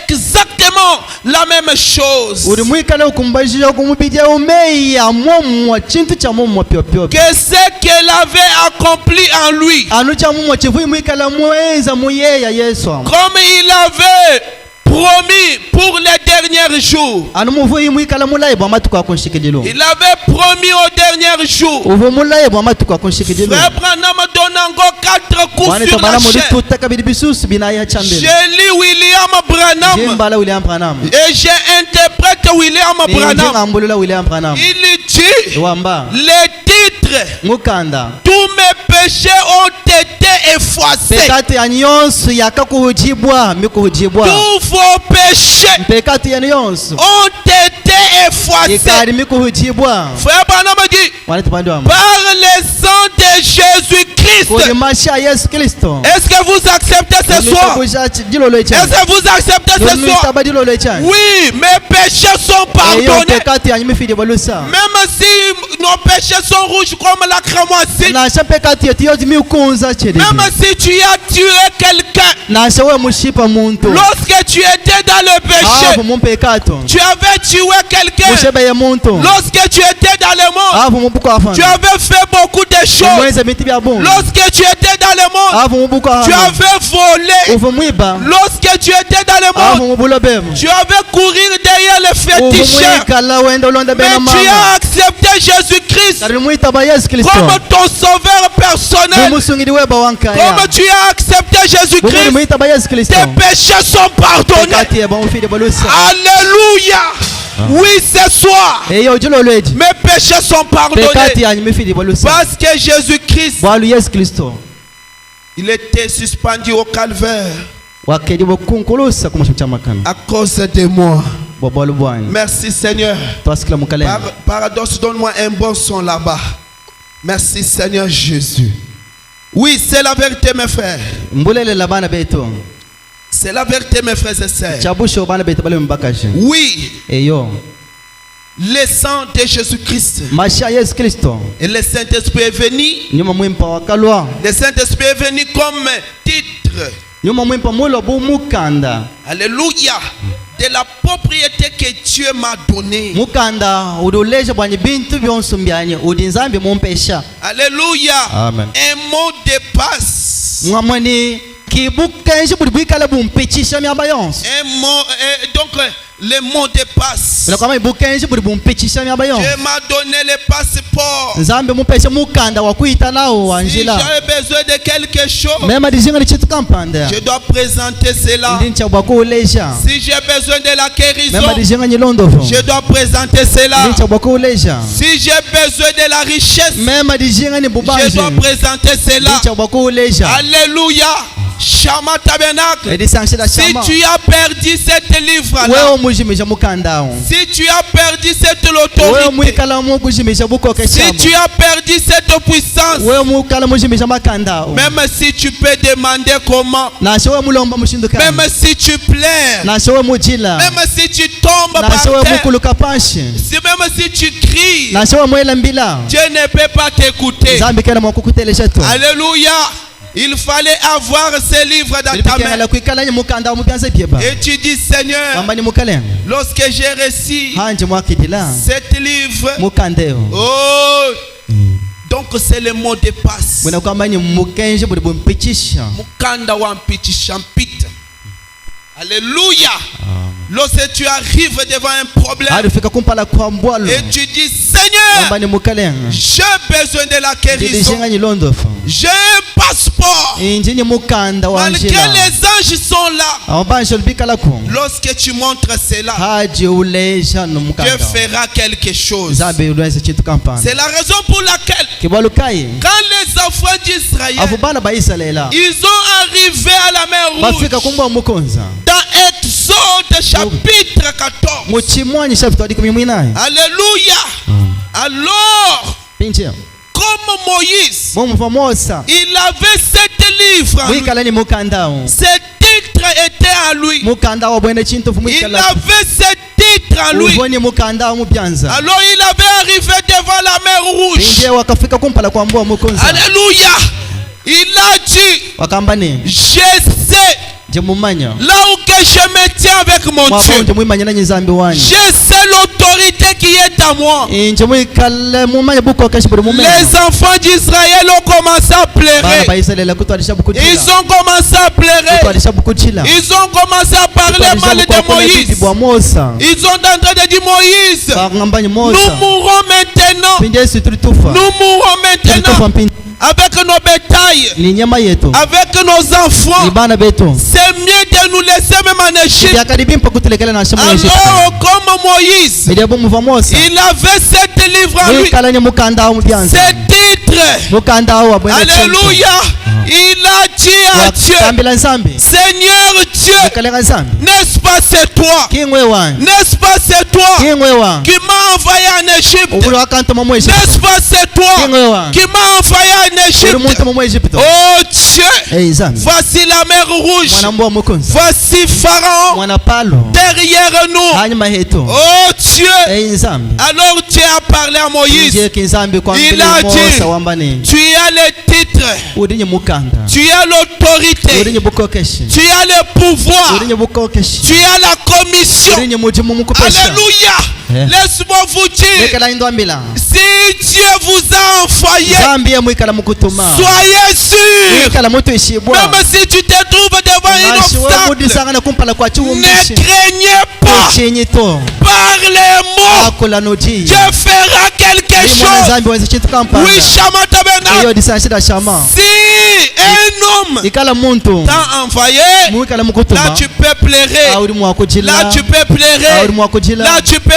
exactement la même chose. uri mwikala ukumbajija kumupichao meya momo chintu cha momo pyopyo Que ce qu'elle avait accompli en lui. anu cha momo chivu mwikala muenza muyeya Yesu Comme il avait promis pour les derniers jours. anu muvu mwikala mulaibu amatuko akonshikidilo Il avait promis aux derniers jours. uvu mulaibu amatuko akonshikidilo Frère Branham donne encore 4 coups wani sur tabana la muri chaîne. tutaka bidi bisusu binaya chambele J'ai lu William Branham jimbala William Branham et j'ai interprété William Branham. ngambulula William Branham Il dit wamba les titres, mukanda tous mes péchés ont été effacés. pekati ya nyonso yakakuhujibwa mikuhujibwa Tous vos péchés pekati ya nyonso ont été effacés. ikari mikuhujibwa Frère Branham dit wani tabandi wamba par le sang de Jésus-Christ. kuli masha Yesu Kristo Est-ce que vous acceptez ce soir? dilolo Est-ce echani que vous acceptez ce soir? taba dilolo echani Oui, mes péchés sont eyo pardonnés. pekati ya nyimifidi balusa Même si nos péchés sont rouges comme la cramoisi. nasha pekati yetu yote mikunza chede Même si tu as tué quelqu'un. nasha we mushipa muntu Lorsque tu étais dans le péché. avu mumpekato Tu avais tué quelqu'un. mushebeye muntu Lorsque tu étais dans le monde. avu mubuko Tu afana avais fait beaucoup de choses. mwenze miti bya bungu Lorsque tu étais dans le monde. avu mubuko Tu afana avais volé. uvu mwiba Lorsque tu étais dans le avu monde. mubulobemu Tu avais courir derrière les uvu féticheurs. mwikala wenda ulonda Mais bena tu mama as accepté Jésus-Christ kari mwitaba Yesu Kristo comme ton sauveur personnel. mumusungiri weba wankaya Comme tu as accepté bumuri Jésus-Christ, mwitaba Yesu Kristo tes péchés sont pardonnés. pekati yeba mufidi balusa Alléluia. Oui, ce soir, eyo dilolo edi mes péchés sont pekati pardonnés. ya nyimifidi balusa Parce que Jésus-Christ, bwalu Yesu Kristo il était suspendu au calvaire wakedi bokunkulusa kumushu chamakana à cause de moi. bobolu bwanyi Merci Seigneur. twasikila mukalenda Paradoxe, donne-moi un bon son là-bas. Merci Seigneur Jésus. Oui, c'est la vérité mes frères. mbulelela bana betu C'est la vérité mes frères et sœurs. chabusho bana betu bale mbakaje Oui, eyo le sang de Jésus-Christ masha Yesu Kristo et le Saint-Esprit est venu. nyuma mwimpa wakalwa Le Saint-Esprit est venu comme titre. nyuma mwimpa mulobu mukanda Alléluia. De la propriété que Dieu m'a donnée. mukanda uduleje bwanyi bintu byonso mbyanye udi nzambi mumpesha Alléluia. Amen. Un mot de passe. mwamweni kibukenje budi bwikala bumpichisha myamba yonso Un mot, donc le mot de passe. ulakama ibukenje budi bumpichisha myamba Dieu yonso m'a donné le passeport. nzambi mumpesha mukanda wakuita nawo Si wanjila j'ai besoin de quelque chose, mema dijinga ni chitu kampanda je dois présenter cela. ndincha bwakuuleja Si j'ai besoin de la guérison, mema dijinga nyilondovo je dois présenter cela. ndincha bwakuuleja Si j'ai besoin de la richesse, mema dijinga ni je bubanji dois présenter cela. ndincha bwakuuleja Alléluia. Shama Tabernacle. edisanshila Si shama tu as perdu cette livre-là, wewe mujimisha mukandao si tu as perdu cette wewe autorité, mwikala mukujimisha bukoke si chabo tu as perdu cette puissance, wewe mukala mujimisha makandao même si tu peux demander comment, nasho wewe mulomba mushindukana même si tu pleures, nasho wewe mujila même si tu tombes par nasho wewe terre, mukuluka pashi même si tu cries, nasho wewe mwela mbila Dieu ne peut pas t'écouter. zambi kena mwakukutelesha to Alléluia. Il fallait avoir ces livres dans ta ilipikengala main. kwikala ni mukandao mupyanza byeba Et tu dis, Seigneur, wamba ni mukalenga lorsque j'ai reçu hanje mwakidila cet livre, mukandeo oh, donc c'est le mot de passe. bwena kwamba ni mukenje budi bumpichisha Mukanda wampitisha mpita. Alléluia. Lorsque tu arrives devant un problème alifika kumpala kwa mbwalo et tu dis, Seigneur, wambani mukalenga j'ai besoin de la guérison. ndidishinga nyilondofa J'ai un passeport. injini mukanda Malgré wanjila les anges sont là. awambansho lubikala ku Lorsque tu montres cela, haji uleisha no Dieu mukanda fera quelque chose. nzambe ulwese chintu kampani C'est la raison pour laquelle, kibalukayi quand les enfants d'Israël, afu bana baisraela ils ont arrivé à la mer bafika Rouge, kumba mukonza dans Exode chapitre 14. muchimwanyi chapita 18 Alléluia. Alors, pinche comme Moïse, mumufa mosa il avait 7 livres en lui. mwikala ni mukandao Ses titres étaient à lui. mukandao bwene chintu fu Il mwikala avait 7 titres à lui. ubone mukandao mupyanza Alors il avait arrivé devant la mer Rouge. pinje wakafika kumpala kwa mbwa mukonza Alléluia. Il a dit, wakamba ni je sais je mumanya là où que je me tiens avec mon Dieu. nje mwimanya na nzambe wani Je sais l'autorité qui est à moi. nje mwikala mumanya buko kashiburu mumenya Les enfants d'Israël ont commencé à bana pleurer. baisraela kutwalisha bukutila Ils ont commencé à pleurer. kutwalisha bukutila Ils ont commencé à parler mal de Moïse. bwa mosa Ils sont en train de dire, Moïse, bangambanye nous mosa mourrons maintenant. pinje situtufa Nous mourrons maintenant avec nos bétails, ni nyama yetu avec nos enfants. ni bana betu C'est mieux de nous laisser même en Égypte. yakaribimpa kutulekela na shamba ya Egypte Alors, comme Moïse, ile bumuva mosa il avait 7 livres en lui. mwikala ni mukandao mupyanza Ces titres. mukandao wa bwene Alléluia. Il a dit à Dieu, wakambila nzambe Seigneur Dieu, kalenga nzambe n'est-ce pas c'est toi? kingwe wani N'est-ce pas c'est toi kingwe wani qui m'a envoyé en Égypte? ubuli wakantuma mu Egypte N'est-ce pas c'est toi kingwe wani qui m'a envoyé en uri Égypte? muntu mu Egypte Oh Dieu, nzambe voici la mer Rouge. mwana mbwa mukonza Voici Pharaon mwana palo derrière nous. hanyuma hetu Oh Dieu. nzambe Alors Dieu a parlé à Moïse. nje kinzambe kwa Il mbele a mosa dit, wambani tu as les titres, urinye mukanda tu as l'autorité, urinye bukokeshi tu as le pouvoir, urinye bukokeshi tu as la commission. urinye mujimu mukupesha Alléluia. Eh. Laisse-moi vous dire, lekela indwambila si Dieu vous a envoyé, nzambe mwikala mukutuma soyez sûr, mwikala mutu ishibwa même si tu te trouves devant un nashiwe obstacle, kudisanga na kumpala kwa ne chiwumbishi craignez pas. chinyi to Par les mots, akola noji Dieu fera quelque mwana chose. nzambe wenze chintu kampanda Oui, Shama Tabernacle. iyo disanshida shama Si un homme ikala muntu t'a envoyé, mwikala là mukutuma tu peux pleurer. auri mwakujila Là tu peux pleurer. auri mwakujila Là tu peux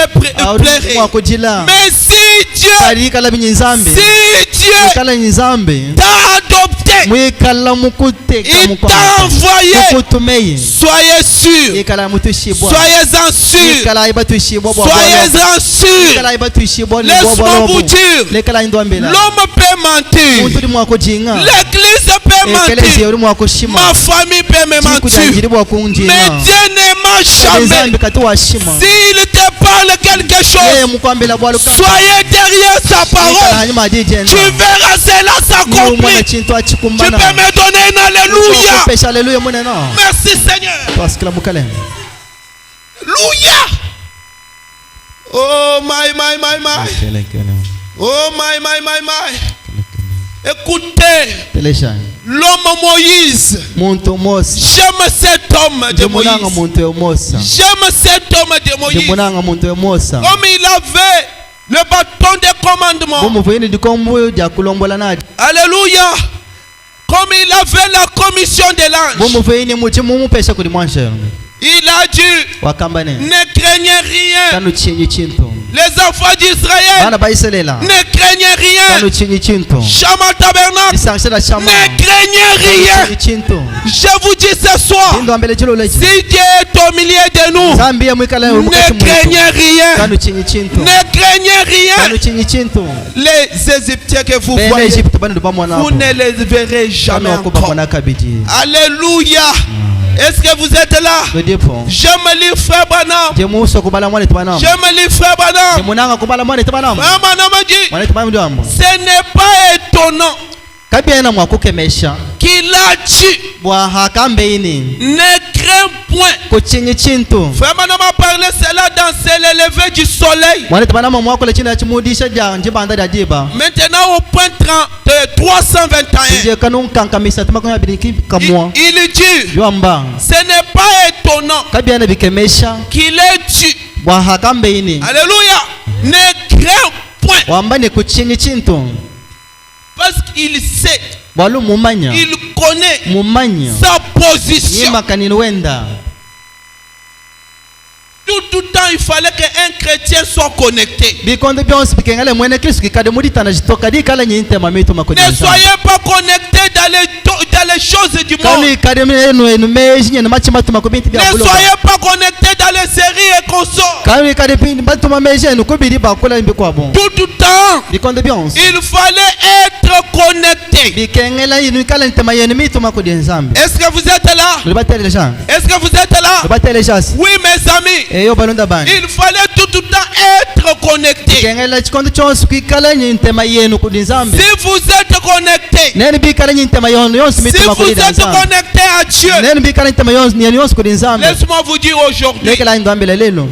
auri pleurer. mwakujila Mais si Dieu, kali ikala binyinzambe si Dieu ikala nyinzambe t'a adopté, mwikala mukuteka il t'a envoyé, mukutumeye soyez sûr, ikala mutu ishibwa soyez-en sûr, ikala ibatu ishibwa bwa soyez-en sûr. ikala ibatu ishibwa ni Laisse-moi vous dire, lekala indwambela l'homme peut mentir, muntu uri mwakujinga l'église peut ekelezi mentir, uri mwakushima ma famille peut me mentir, chikujangirirwa mais kunjinga Dieu n'aima jamais. nzambe kati washima S'il te parle quelque yeye chose, mukwambela bwa lukamba soyez derrière sa ikala parole. hanyuma adijena Tu verras cela ni umwana s'accomplir. chintu Tu peux achikumbana me donner un alléluia. pesha haleluya muneno Merci Seigneur. twasikila mukalenga Alléluia. Oh my. Oh my. Écoutez, telesha l'homme Moïse. muntu mosi J'aime cet homme de ndimunanga Moïse. muntu yomosa J'aime cet homme de Moïse. ndimunanga muntu yomosa Comme il avait le bâton de commandement. bomuvuyini dikombuyo jakulombola nadi Alléluia. Comme il avait la commission de l'ange. bomuvuyini muchimu mupesha kuli mwanshero Il a dit, wakambane ne craignez rien. kanu chinyi chintu Les enfants d'Israël, bana baisraela ne craignez rien. kanu chinyi chintu Shama Tabernacle, disanshida shama ne craignez rien. chinyi chintu Je vous dis ce soir, ndwambele chilo lechi si Dieu est au milieu de nous, zambi ya mwikala ne mukati mwitu craignez rien. kanu chinyi chintu Ne craignez rien. kanu chinyi chintu Les Égyptiens que vous bene voyez, Egypte bana ndubamwana vous ne les verrez jamais kanu encore. okubamwana kabiji Alléluia. Est-ce que vous êtes là? ndipo J'aime lire Frère Branham. je muso kubala mwana tibana J'aime lire Frère Branham. munanga kubala mwana tibana Frère Branham a dit, mwana tibana ndwambo ce n'est pas étonnant kabiena mwakukemesha qu'il a dit, bwa hakambeini ne crains point. kuchinyi chintu Frère Branham a parlé cela dans le lever du soleil. mwana tibana mwakule china chimudisha ja njibanda ja diba Maintenant au point 321, je kanu kankamisa tumakonya bidiki kamwa il dit, yamba ce n'est pas étonnant kabiena bikemesha qu'il ait dit, bwa hakambeini alléluia, ne crains point. wambane kuchingi chintu Parce qu'il sait, bwalu mumanya il connaît mumanya sa position. yimakanini wenda Tout le temps, il fallait qu'un chrétien soit connecté. bikondo byonse bikengale mwene kristu kikade muditana jitoka dikala nyintema mitu Ne makodi soyez pas connectés dans les choses du kanu monde. ikade menu enu meji nyene machima tuma kubinti Ne bya bulo soyez pas connectés dans les séries et consorts. kanu ikade pindi batuma meji enu kubiri bakula imbi kwabo Tout le temps, bikondo byonse il fallait être connecté. bikengela yinu ikala ntema yenu mitu makodi nzambe Est-ce que vous êtes là? libatele sha Est-ce que vous êtes là? libatele shasi Oui, mes amis. eyo balonda bani Il fallait tout le temps être connecté. bikengela chikondo chonse kwikala nyintema yenu kudi nzambe Si vous êtes connecté, nene bikala nyintema yonu yonse si mitu vous makodi êtes nzambe connecté à Dieu, nene bikala nyintema yonse nyene yonse kudi nzambe laisse-moi vous dire aujourd'hui, lekela ndambele lelo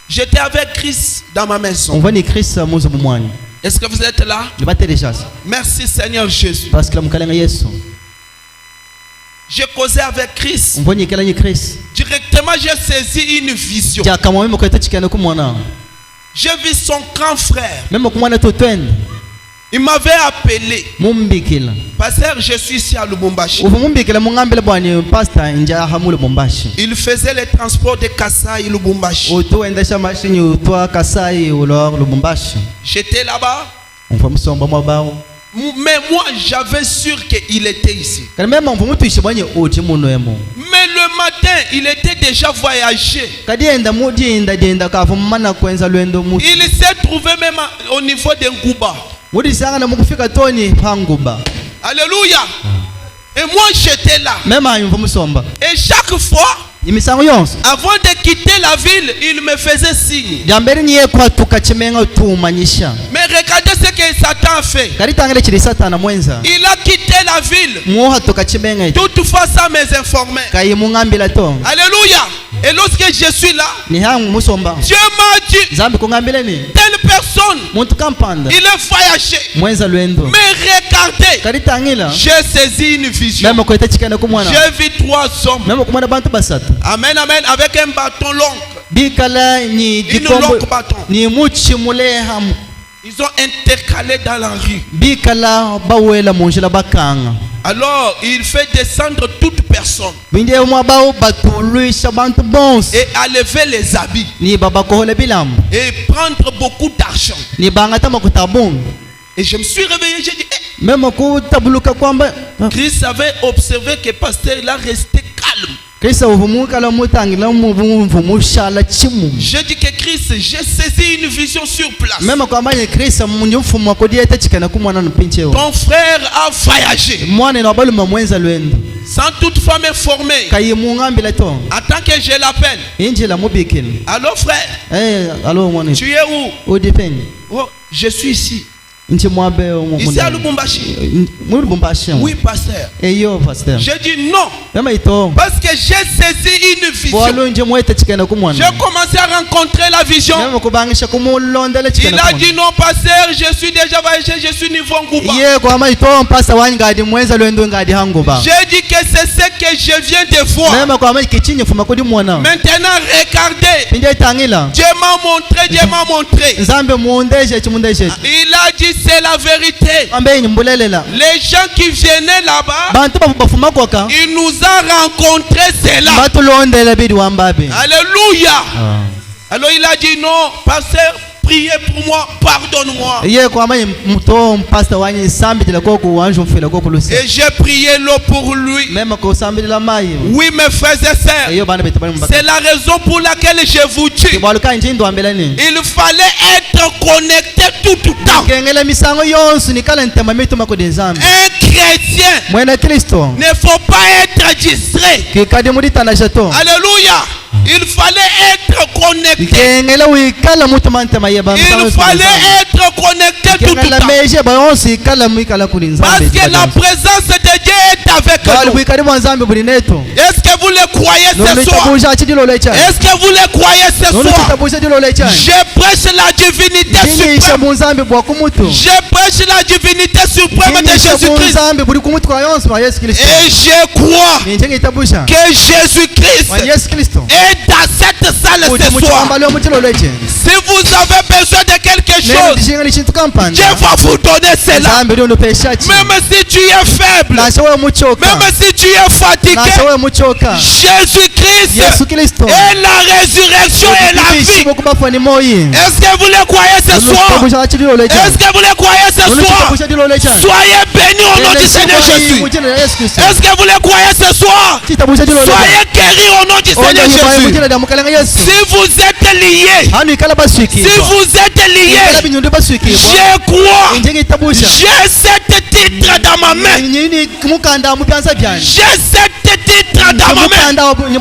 j'étais avec Christ dans ma maison. umvani krista muzo bumwani Est-ce que vous êtes là? libatele shasi Merci Seigneur Jésus. parce que la mukalenga yesu J'ai causé avec Christ. umvani ikala nyi krista Directement, j'ai saisi une vision. jakama memo kweta chikana kumwana J'ai vu son grand frère. memo kumwana totwende Il m'avait appelé. mumbikila Pasteur, je suis ici à Lubumbashi. uvu mumbikila mungambele bwani pastor inja hamule bombashi Il faisait les transports de Kasai Lubumbashi. utuendesha mashini utwa kasai ulor lubumbashi J'étais là-bas. umva musomba mwabao Mais moi, j'avais sûr qu'il était ici. kana mema umva mutuishi bwanye uti muno emo Mais le matin, il était déjà voyagé. kadienda mudinda kafu mana kwenza lwendo mu Il s'est trouvé même au niveau de Ngouba. mudisanga na mukufika toni panguba Alléluia. Et moi, j'étais là. mema umva musomba Et chaque fois, imisango yonse avant de quitter la ville, il me faisait signe. jambere niye kwatuka chimenga utumanyisha Mais regardez ce que Satan a fait. karitangale chili satana mwenza Il a quitté la ville. muhatoka chimenga ito Toutefois, ça m'informait. kayi mungambila to Alléluia. Et lorsque je suis là, ni hangu musomba Dieu m'a dit, zambi kungambile ni telle personne, muntu kampanda il est voyagé. mwenza lwendo Mais regardez, karitangila j'ai saisi une vision. mema kweta chikana kumwana J'ai vu 3 hommes. mema kumwana bantu basatu Amen, amen. Avec un bâton long. bikala ni Une jikombo longue bâton. ni muchi muleha Ils ont intercalé dans la rue. bikala bawela munjila bakanga Alors, il fait descendre toute personne binde mwa bawo batuluisha bantu bonse et enlever les habits ni babakohola bilambo et prendre beaucoup d'argent. ni bangata makutabunga Et je me suis réveillé, j'ai dit, mema kutabuluka kwamba Christ avait observé que pasteur il a resté calme. krista uvumukala mutangila mvumushala chimu J'ai dit que Christ, j'ai saisi une vision sur place. mema kwambanye krista munji mfumu wakodieta chikana kumwana nupinchewo Ton frère a voyagé mwana na baluma mwenza lwendo sans toutefois m'informer. kayi mungambila to Attends que je l'appelle. injila mubikila Allô frère, alo mwana tu es où? udipeni Oh, je suis ici. nchi mwabe Ici à Lubumbashi. muri Lubumbashi Oui, pasteur. eyo pastor J'ai dit non. mema ito Parce que j'ai saisi une vision. bwalo nje mweta chikana J'ai kumwana commencé à rencontrer la vision. mema kubangisha kumulondela Il chikana a dit non, pasteur, je suis déjà voyagé, je suis niveau Ngouba. iye kwama ito mpasa wani ngadi mwenza lwendo ngadi hangoba J'ai dit que c'est ce que je viens de voir. mema kwama kichinye fuma kodi mwana Maintenant, regardez. pinje tangila Dieu m'a montré. nzambe muondeje chimundeje Il a dit c'est la vérité. ambe nyimbulelela Les gens qui venaient là-bas, bantu bafuma kwaka il nous a rencontrés, c'est là. batulondela bidi wambabe Alléluia. Alors il a dit non, pasteur, priez pour moi, pardonne-moi. iye kwama muto mpasta wanyi sambitila koku wanju mfila koku lusi Et j'ai prié l'eau pour lui. mema ko sambitila mai Oui, mes frères et sœurs, iyo bana bete bani mbaka c'est la raison pour laquelle je vous dis, bwaluka njindo ambelani il fallait être connecté tout le temps. kengela misango yonse nikala ntema mitu makodi nzambe Un chrétien mwena kristo ne faut pas être distrait. kikadi muditana shato Alléluia. Il fallait être connecté. kengela wikala mutu mantema yeba Il fallait être connecté tout le kengela temps. meje bayonse ikala mwikala kuli nzambe Parce que la présence de Dieu est avec bali nous. bwikali bwa nzambe buli neto Est-ce que vous le croyez ce soir? nolitabuja chidilo lecha Est-ce que vous le croyez ce soir? nolitabuja chidilo lecha Je prêche la divinité Dini suprême bwigisha bunzambi bwa kumutu Je prêche la divinité suprême de bwigisha Jésus-Christ. bunzambi buri kumutu kwa yonse wa Yesu Kristo Et je crois ninje ngitabusha que Jésus-Christ wa Yesu Kristo est dans cette salle kuti ce soir. muchamba lyo muchilo leche Si vous avez besoin de quelque neno chose, dishinga ni chintu kampanda Dieu va vous donner cela. zambi lyo ndopesha chi Même si tu es faible, nasha wewe muchoka même si tu es fatigué, nasha wewe muchoka Jésus-Christ Yesu Kristo est la résurrection et la vie. bokubafa ni moyi Est-ce que vous le croyez ce soir? tabusha chilo leche Est-ce que vous le croyez ce soir? tabusha chilo leche Soyez bénis au nom du Seigneur Jésus. Est-ce que vous le croyez ce soir? tabusha chilo leche Soyez guéris au nom du Seigneur Jésus. Yesu Si vous êtes liés, hano ikala baswiki si vous êtes ikala liés, binyundo baswiki je crois, ninje ngitabusha j'ai cet titre dans ma main. nyini mukanda mupyanza byanje J'ai cet titre dans ma main.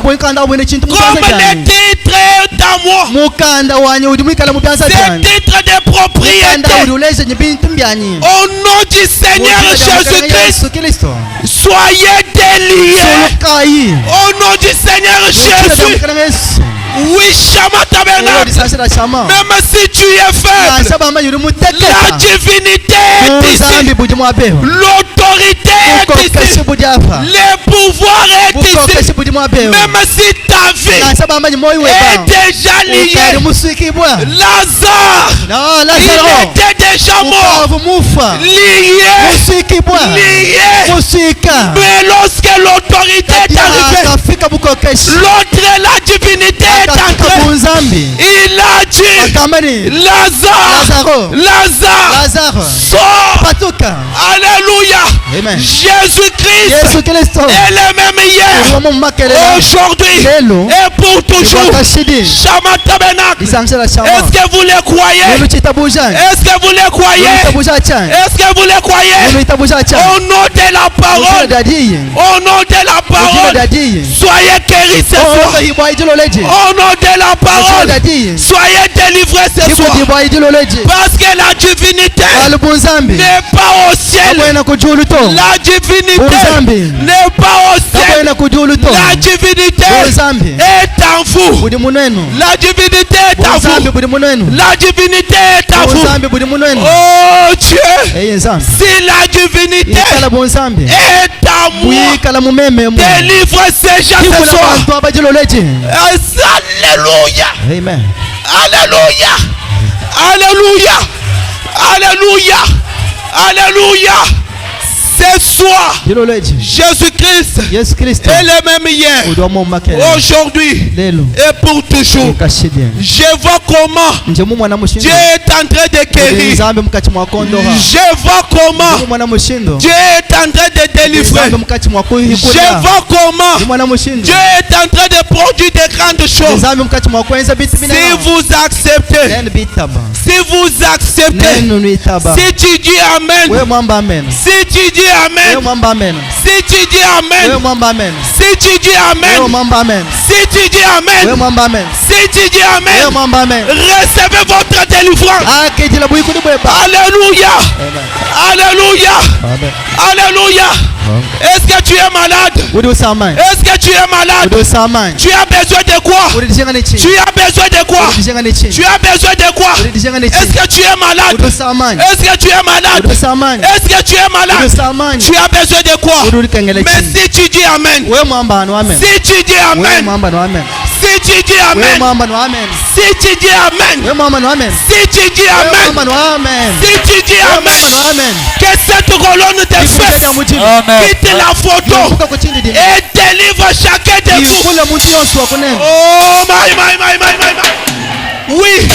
mukanda wabwene chintu Comme mupyanza le byanje titre est à moi. mukanda wanye udi mwikala mupyanza C'est byanje titre de mukanda propriété. udi uleze nyibintu mbyanyi Au nom du Seigneur Jésus-Christ, Yesu Kristo soyez déliés. sulukayi Au nom du Seigneur Jésus. Oui, Shama Tabernacle. disasira shama Même si tu es faible, nasaba manyi uri la mutekeka divinité est ici. buzambi budi mwabeho L'autorité est bukokesi ici. budi apa Le pouvoir est ici. bukokesi budi mwabeho Même si ta vie nasaba manyi moyi est weba déjà ukali liée. muswikibwa Lazare, na il Lazaro était déjà mort. ukavu mufa Lié. muswikibwa Lié. muswika Mais lorsque l'autorité est arrivée, akafika bukokesi l'autre, la divinité est akafika entrée. bunzambi Il a dit, akamani Lazare, Lazaro Lazare, Lazaro sors. patuka Alléluia. Amen. Jésus-Christ Yesu Kristo est le même hier, uliwamo mumakelela aujourd'hui lelo et pour toujours. wakashidi Shama Tabernacle. lisangsela shama Est-ce que vous le croyez? lelo chitabujani Est-ce que vous le croyez? chitabusha chani Est-ce que vous le croyez? lelo chitabusha chani Au nom de la ujina parole, dadiye au nom de la ujina parole, dadiye soyez guéris ce soir. oka hibwa ijilo leje Au nom de la ujina parole, dadiye soyez délivrés ce soir. hibwa ijilo leje Parce que la divinité alubunzambi n'est pas au ciel. kabwena kujuluto La divinité Bunzambi. n'est pas au ciel. kabwena kujuluto La divinité bunzambi est en vous. budi munenu La divinité est en bunzambi vous. budi munenu La divinité est en vous. bunzambi budi munenu Oh Dieu, eye nzambi si la divinité ikala bunzambi est en moi, buyikala mumememu délivre ces gens ce ikula soir. bantu abajilo leje Alléluia. amen Alléluia. Alléluia. Alléluia. Alléluia. Ce soir, jilo leje Jésus-Christ Yesu Kristo est le même hier, udiwamo mumakelela aujourd'hui lelo et pour toujours. ukashidi Je vois comment nje mumwana mushindo Dieu est en train de guérir. nzambi mukati mwakondoha Je vois comment mumwana mushindo Dieu est en train de délivrer. nzambi mukati Je mwakuhikula vois comment mumwana mushindo Dieu est en train de produire de grandes choses. nzambi mukati mwakwenza bitu Si binene vous acceptez, nenu bitaba si vous acceptez, nenu nitaba si tu dis Amen, wewe mwamba amen si tu dis wewe Amen, mwamba amen si tu dis wewe Amen, mwamba amen si tu dis wewe Amen, mwamba amen si tu dis wewe Amen, mwamba amen si tu dis wewe Amen, mwamba amen recevez votre délivrance. akejila buyikudi bweba Alléluia, amen Alléluia, amen Alléluia. Est-ce que tu es malade? udi usamani Est-ce que tu es malade? udi usamani Tu as besoin de quoi? udi dishenga ni Tu chini as besoin de quoi? udi dishenga ni chini Tu as besoin de quoi? udi dishenga ni Est-ce chini que tu es malade? udi usamani Est-ce que tu es malade? udi usamani Est-ce que tu es udi malade? usamani Tu as besoin de quoi? udi ulikengele Mais chini si tu dis Amen, wewe mwamba no amen si tu dis wewe Amen, mwamba no amen si tu dis wewe Amen, mwamba no amen si tu dis Amen, wewe mwamba no amen si tu dis wewe Amen, mwamba no amen si tu dis wewe mwamba no Amen, amen que cette colonne de ikujanya fesses mutini quitte la photo kuka kuchindi dini et délivre chacun de vous. ikula muntu yonse wakunene Oh my. Oui,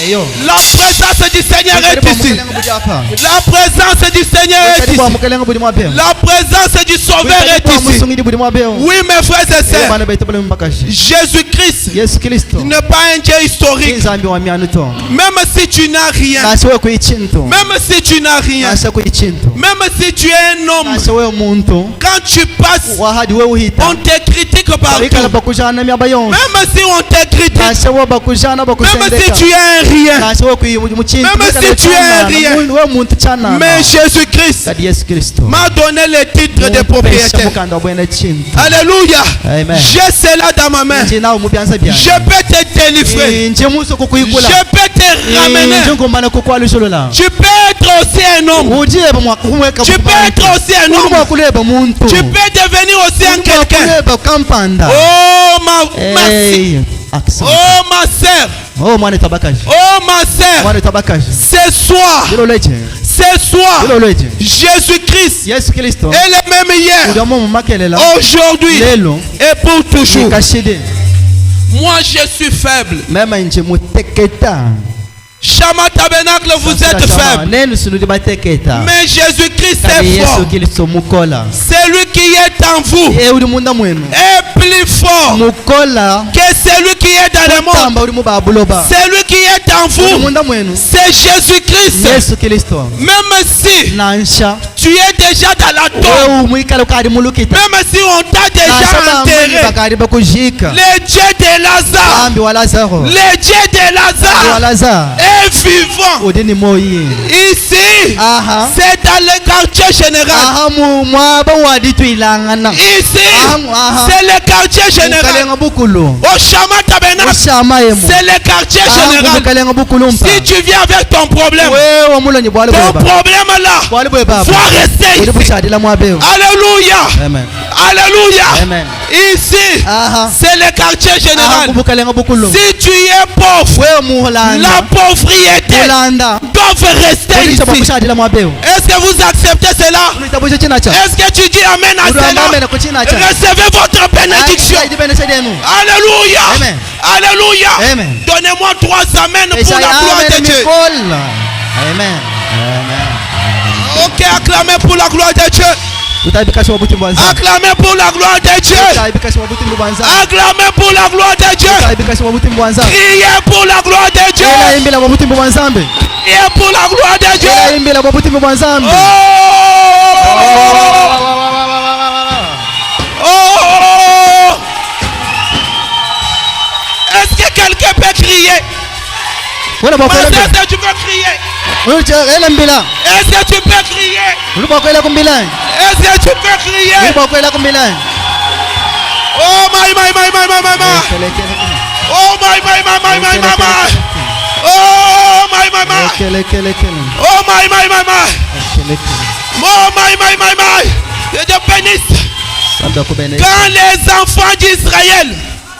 eyo la présence du Seigneur est ici. mukelenga budi apa La présence du Seigneur est kadi kwa ici. mukelenga budi mwapeo La présence du Sauveur est kwa ici. musungidi budi mwapeo Oui, mes frères et sœurs, bana baita bale mbakashi Jésus-Christ Yesu Kristo n'est pas un Dieu historique. inzambi wa mianu to Même si tu n'as rien, nashowe kuichinto même si tu n'as rien, nasha kuichinto même si tu es un homme, nashowe muntu quand tu passes, wahadi wewe uhita on te critique critique Baikala partout. bakujana myabayonse. Même si on te critique, Nashawo bakujana même bakusendeka. si tu es un rien, Nashawo kuyumuchintu. Même si tu es rien. We muntu chana. mais Jésus-Christ Kadi Yesu Kristo. m'a donné le titre de propriétaire. Mukanda bwene chintu. Alléluia. Amen. J'ai cela dans ma main. Nje nawo mubyanza byanjye. Je peux te délivrer. Nje muso kukuyikula. Je peux te ramener. Nje ngombana kukwalisholola. Tu peux être aussi un homme. Ujieba kumweka. Tu peux être aussi un homme. Kuleba muntu. Tu peux devenir aussi un quelqu'un. Kuleba kampanda. Oh merci. Hey, accent. Oh ma sœur. Oh mwana tabakaji. Oh ma sœur. Mwana tabakaji. Ce soir. Dilo leje. Ce soir. Dilo leje. Jésus-Christ Yesu Kristo. est le même hier. Udamo mumakelela. Aujourd'hui. Lelo. Et pour toujours. Kashide. Moi je suis faible. Mema nje muteketa. Shama Tabernacle, vous êtes faible. Nenu sunu dibateketa. Mais Jésus-Christ Kadi est fort. Yesu Kristo mukola. Celui qui est en vous E uri munda mwenu. est plus fort Mukola. que celui qui est dans le monde. Tamba uri mubabuloba. Celui qui est en Uri vous, munda mwenu. c'est Jésus-Christ. Yesu Kristo. Même si Nansha. tu es déjà dans la tombe, Wewe mwikala ukari mulukita. même si on t'a déjà enterré, bakari bakujika. le Dieu de Lazare, Ambi wa Lazaro. le Dieu de Ambi wa Lazare Lazaro. est vivant. Udini moyi. Ici, Aha. c'est dans le quartier général. Aha mwaba waditu ilangana. Ici, Aha. c'est le quartier général. Mukalenga bukulu. Au Shama Tabernacle, Ushama yemu. c'est le quartier général. Mukalenga bukulu mpa. Si tu viens avec ton problème, Wewe mulonyi bwali ton bweba. problème là, Bwali bweba. faut rester Uri ici. bushadila mwabeo. Alléluia. Amen. Alléluia. Amen. Ici, Aha. c'est le quartier Aha général. mukalenga bukulu. Si tu es pauvre, Wewe la muholanda. pauvreté Mulanda. doit rester Uri ici. bushadila mwabeo. Est-ce que vous acceptez cela? Unitabuja chinacha. Est-ce que tu dis amen à Uri amame cela? na kuchinacha. Recevez votre bénédiction. Alléluia. Amen. Alléluia. Amen. Donnez-moi 3 amens pour la gloire de Dieu. Amen. Amen. Ok, acclamez pour la gloire de Dieu. Utabikasha wabuti mbwanza. Acclamez pour la gloire de Dieu. Utabikasha wabuti mbwanza. Acclamez pour la gloire de Dieu. Utabikasha wabuti mbwanza. Criez pour la gloire de Dieu. Ela imbila wabuti mbwanzambe. Criez pour la gloire de Dieu. Ela imbila wabuti mbwanzambe. Oh! Est-ce que quelqu'un peut crier? Wala Ma bakwela sœur, mbila. est-ce que tu peux crier? Ela mbila. Est-ce que tu peux crier? Ulu bakwela kumbila. Est-ce que tu peux crier? Ulu bakwela kumbila. Oh my. Oh my. Oh my. Kele kele kele. Oh my. Oh my. Que Dieu bénisse. Sabda kubene. Quand les enfants d'Israël,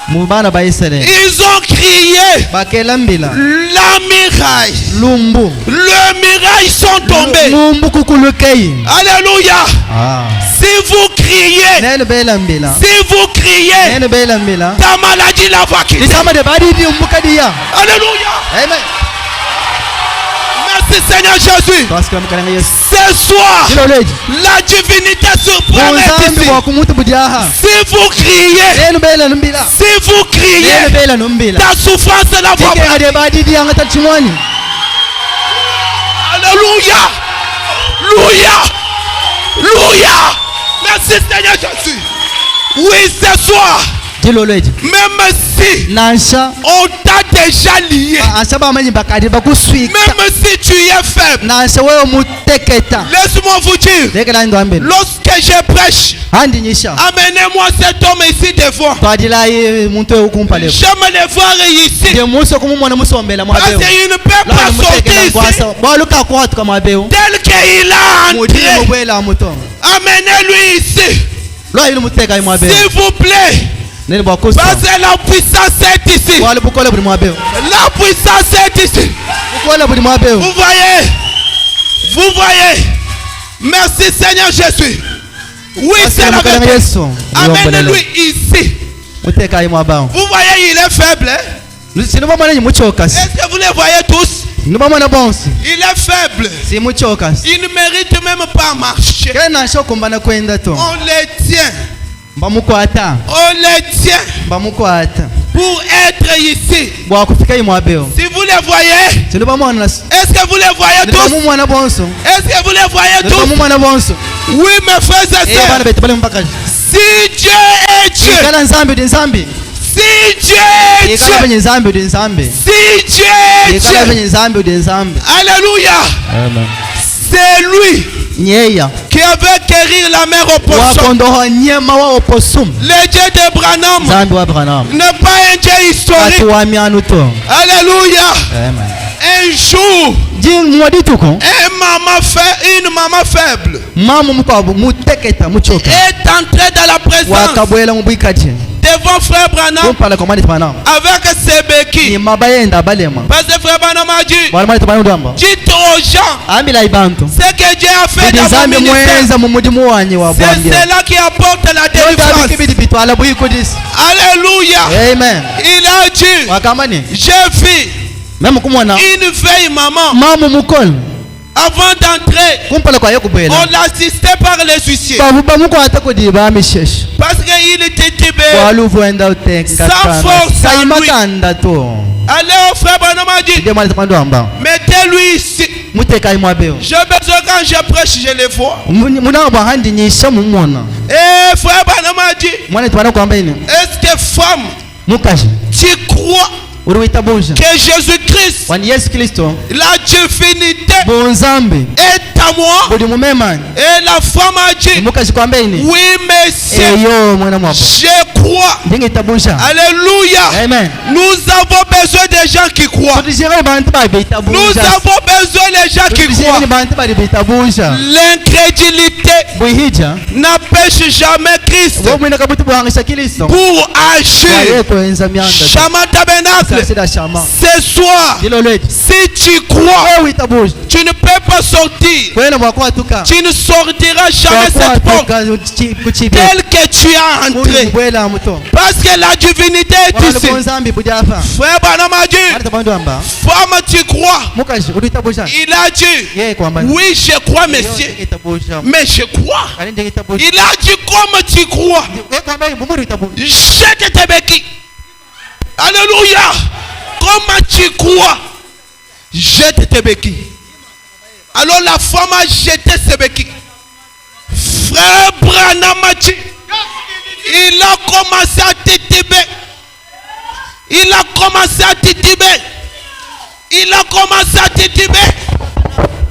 Mubana ba Israel. ils ont crié, Bakela mbila. la muraille, Lumbu. le muraille sont tombés. Lumbu kukulukei. Alléluia. Ah. Si vous criez, Nene bela mbila. si vous criez, Nene bela mbila. ta maladie la va quitter. Nisama de badi di umukadiya. Alléluia. Amen. Merci Seigneur Jésus. Twasika mukalanga Yesu. Ce soir, Dilo leji. la divinité surprend Bunzambi ici. wa kumutu budiaha. Si vous criez, Nene bela mbila. si vous Nene criez, bela mbila. ta souffrance la va Tike partir. ade badi di anga tachimwani. Alléluia. Alléluia. Alléluia. Merci Seigneur Jésus. Oui, ce soir, Dilo leji. même si Nansha. on t'a déjà lié, Asaba amanyi bakadi bakuswika. même si tu es faible, Nansha wewe muteketa. laisse-moi vous dire, Dekela ndo ambele. lorsque je prêche, Handi nyisha. amenez-moi cet homme ici devant. Twadila ye muntu ukumpale. J'aime le voir ici. De muso kumumwana musombela Parce mwabeo. qu'il ne peut pas sortir ici Baluka kwatu kama mwabeo. tel qu'il a Mudini entré. mubwela muto. Amenez-lui ici. Lwa yinu muteka mwabeo. S'il vous plaît. Nene bakusa. Parce que la puissance est ici. Wale bukole buli mwabeo. La puissance est ici. Bukole buli mwabeo. Vous voyez? Vous voyez? Merci Seigneur Jésus. Oui, c'est la mukalanga vérité. Yesu. Amenez-lui ici. Muteka yi mwabao. Vous voyez, il est faible. Hein? Sinuba mwana ni muchokasi. Est-ce que vous les voyez tous? Sinuba mwana bonsi. Il est faible. Si muchokasi. Il ne mérite même pas marcher. Kena shokumbana kwenda to. On les tient. Bamukwata. On les tient Bamukwata. pour être ici. Bwa kufika yi mwabeo. Si vous les voyez, Sinuba mwana. est-ce que vous les voyez Nibamu tous? mwana bonso. Est-ce que vous les voyez Nibamu tous? mwana bonso. Oui, mes frères et Eh bana sœurs. bete bale mpaka. Si Dieu est Dieu, ikala nzambe udi nzambe si Dieu est ikala Dieu, venye nzambe udi nzambe si Dieu est ikala Dieu, venye nzambe udi nzambe. alléluia, Amen. c'est lui Nyeya qui avait guéri la mère au poisson. wakondoha nyema wa opossum Le Dieu de Branham nzambe wa Branham n'est pas un Dieu historique. atuwami anu to. Alléluia. Amen. Un jour, Ji mwadi tuko une maman faible mama mukwabu muteketa muchoka est entrée dans la présence wakabwela mubwikaje devant frère Branham kumpala komani Branham avec ses ni béquilles. mabayenda balema Parce que frère Branham a dit, mwana Branham ndamba dites aux gens ambila ibantu ce que Dieu a fait ndi dans nzambe mon ministère. mwenza mu mudimu wanye wa C'est bwambia cela qui apporte la délivrance. kibidi bitwala buyikudisi. Alléluia. Amen. Il a dit, wakamani j'ai vu meme kumwana une vieille maman mama mukol avant d'entrer. kumpala kwa yokubwela On l'assistait par les huissiers. bavuba mukwata kudiba mishesh Parce qu'il était tibé. waluvwenda utenga Sans force en lui. sayimakanda to Alors frère Branham a dit, ide mwana ndamba mettez-lui ici. muteka imwabeo J'ai besoin quand je prêche, je les vois. muna bahandi nyisha mumona Et frère Branham a dit, mwana twana kwamba ine est-ce que femme, mukaje tu crois uruita buja que Jésus-Christ, wani Yesu Kristo la divinité, bonzambe est à moi? buli mumemani Et la femme a dit, mukaje kwamba ine oui monsieur, eyo mwana mwabo je crois. ndingita buja. Alléluia. Amen. Nous avons besoin des gens qui croient. tudijere bantu babita Nous buja avons besoin des gens qui tudijere croient. bantu babita buja L'incrédulité bwihija n'empêche jamais Christ bomwina kabuti buhangisha Kristo pour agir. wayeto enza myanda Shama Tabernacle, sida shama ce soir, dilo lwetu si tu crois, wewe wita buja tu ne peux pas sortir. kwena mwakwatuka Tu ne sortiras jamais cette porte kuchibe telle que tu as entré. bwela muto Parce que la divinité est ici. bonzambi bujafa Frère Branham a dit, ari tabandu amba femme, tu crois? mukaje urita buja Il a dit, yeye kwamba oui, je crois, monsieur. ita buja Mais je crois. ari ndingita buja Il a dit, comme tu crois, yeye kwamba mumuri ita buja jette tes béquilles. Alléluia. Comme tu crois, jette tes béquilles. Alors la femme a jeté ses béquilles. Frère Branham a dit, il a commencé à tituber. Il a commencé à tituber. Il a commencé à tituber.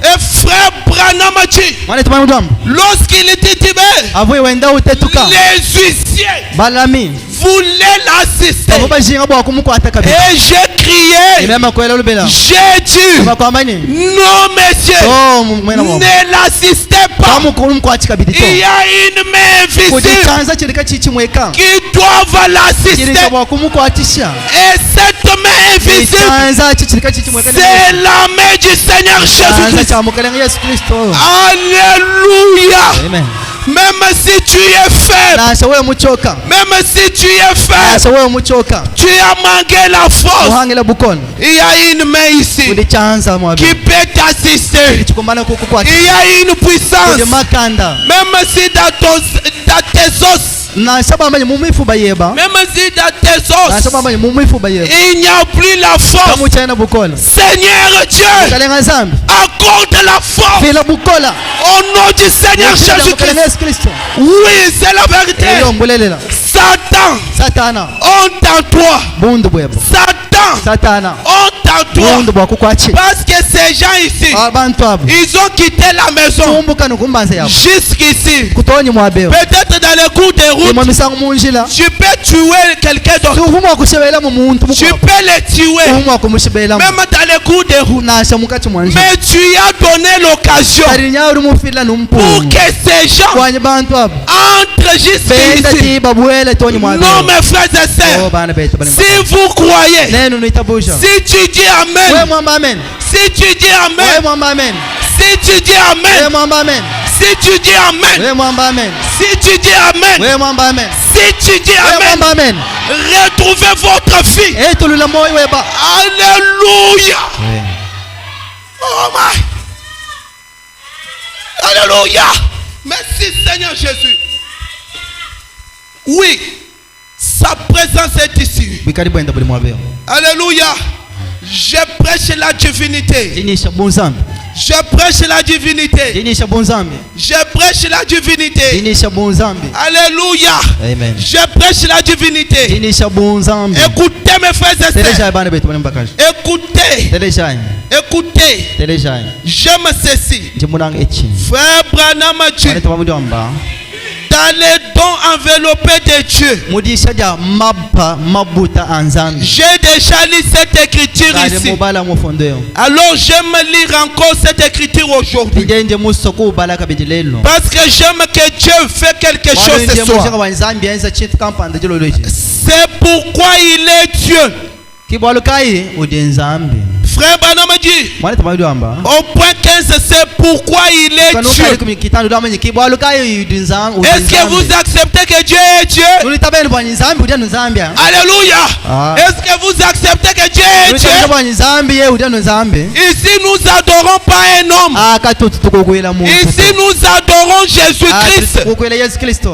Et frère Branham a dit, mwana tabandu amba lorsqu'il titubait, avuye wenda utetuka les huissiers balami voulaient l'assister. abo bajinga bwa kumukwata kabisa Et j'ai crié, imema kwela lubela j'ai dit, kwamba ni non monsieur, oh mwena wabo ne l'assistez pas. kamukuru mkwati kabidi to Il y a une main invisible kujitanza chirika chichimweka qui doit l'assister. chirika bwa kumukwatisha Et cette main invisible, chitanza chirika chichimweka c'est la main du Seigneur chitanza Jésus-Christ. cha mukalenga Yesu Kristo. Alléluia. Amen. Même si tu es faible, nasha wewe muchoka même si tu es faible, nasha wewe muchoka tu as manqué la force. uhangela bukono Il y a une main ici ulichanza mwabi qui peut t'assister. chikumbana kukukwata Il y a une puissance. uli makanda Même si dans tes os, nasha bamanye mumifuba yeba même si dans tes nasha os, bamanye mumifuba yeba il n'y a plus la force. kamuchana bukono Seigneur Dieu, mukalenga zambi accorde la force fila bukola au nom du Seigneur mukalenga Jésus-Christ. Yesu Kristo Oui, c'est la vérité. eyo mbulelela Satan, satana honte à toi. bundu bwebo Satan, satana honte à toi. bundu bwakukwachi Parce que ces gens ici, abantu abo ils ont quitté la maison tumbuka nukumbanza yabo jusqu'ici. kutonyi mwabeo Peut-être dans les cours de route, imwe misango munjila tu peux tuer quelqu'un d'autre. tuhumwa kushebela mu muntu Tu mukwa peux les tuer, tuhumwa kumushebela même dans les cours de route. nasha mukati mwanje Mais tu as donné l'occasion karinya uri mufila pour numpungu que ces gens kwanye bantu abo entrent benda jusqu'ici. tiba bwele tonyi Non, mwabeo mes frères et oh sœurs, bana betu bali si vous croyez, neno nitabusha si tu dis wewe Amen, mwamba amen si tu dis wewe Amen, mwamba amen si tu dis wewe Amen, mwamba amen si tu dis Amen, wewe mwamba amen si tu dis Amen, wewe mwamba amen si tu dis wewe Amen, mwamba amen retrouvez votre fille. etulula moyo weba Alléluia. Oh my. Alléluia. Merci Seigneur Jésus. Oui, sa présence est ici. bikari bwenda buli mwabeo Alléluia. Je prêche la divinité. inisha bunzambi Je prêche la divinité. Dinisha bonzambi. Je prêche la divinité. Dinisha bonzambi. Alléluia. Amen. Je prêche la divinité. Dinisha bonzambi. Écoutez mes frères et Teleja sœurs. bana betu bana Écoutez. Teleja. Écoutez. Teleja. J'aime ceci. Njimurang echi. Frère Branham dit, Wale tabamu amba. dans les dons enveloppés de Dieu, Mudisha ja mabba mabuta anzambi. j'ai déjà lu cette écriture Kale ici. mobala mufondeo. Alors j'aime lire encore cette écriture aujourd'hui. Bijenje musoko bala kabidilelo. Parce que j'aime que Dieu fait quelque chose ce soir. C'est pourquoi il est Dieu. Kibwalukai udenzambi. Frère Branham dit, Mwana tabamu amba. au point 15, c'est pourquoi il est Dieu. Est-ce que vous acceptez que Dieu est Dieu? Alléluia. Ah. Est-ce que vous acceptez que Dieu est Dieu? Ici, nous adorons pas un homme. Ici, nous adorons Jésus-Christ.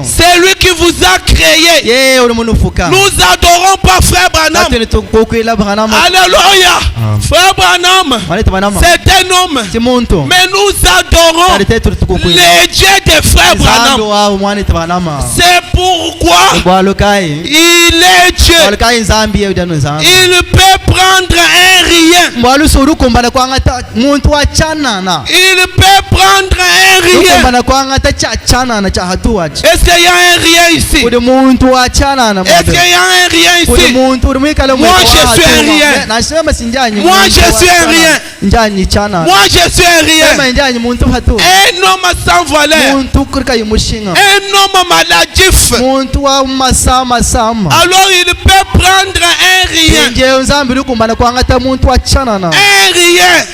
C'est lui qui vous a créé. Nous adorons pas Frère Branham. Alléluia. Frère Branham, c'est un homme. Mais nous adorons les dieux de Frère Branham. C'est pourquoi il est Dieu. Il peut prendre un rien. Il peut prendre un rien. Est-ce qu'il y a un rien ici? Est-ce qu'il y a un rien ici? Moi je suis un rien. Moi je suis un rien. Moi je suis un rien. Un homme sans valeur. Un homme maladif. Alors il peut prendre un rien. Un rien.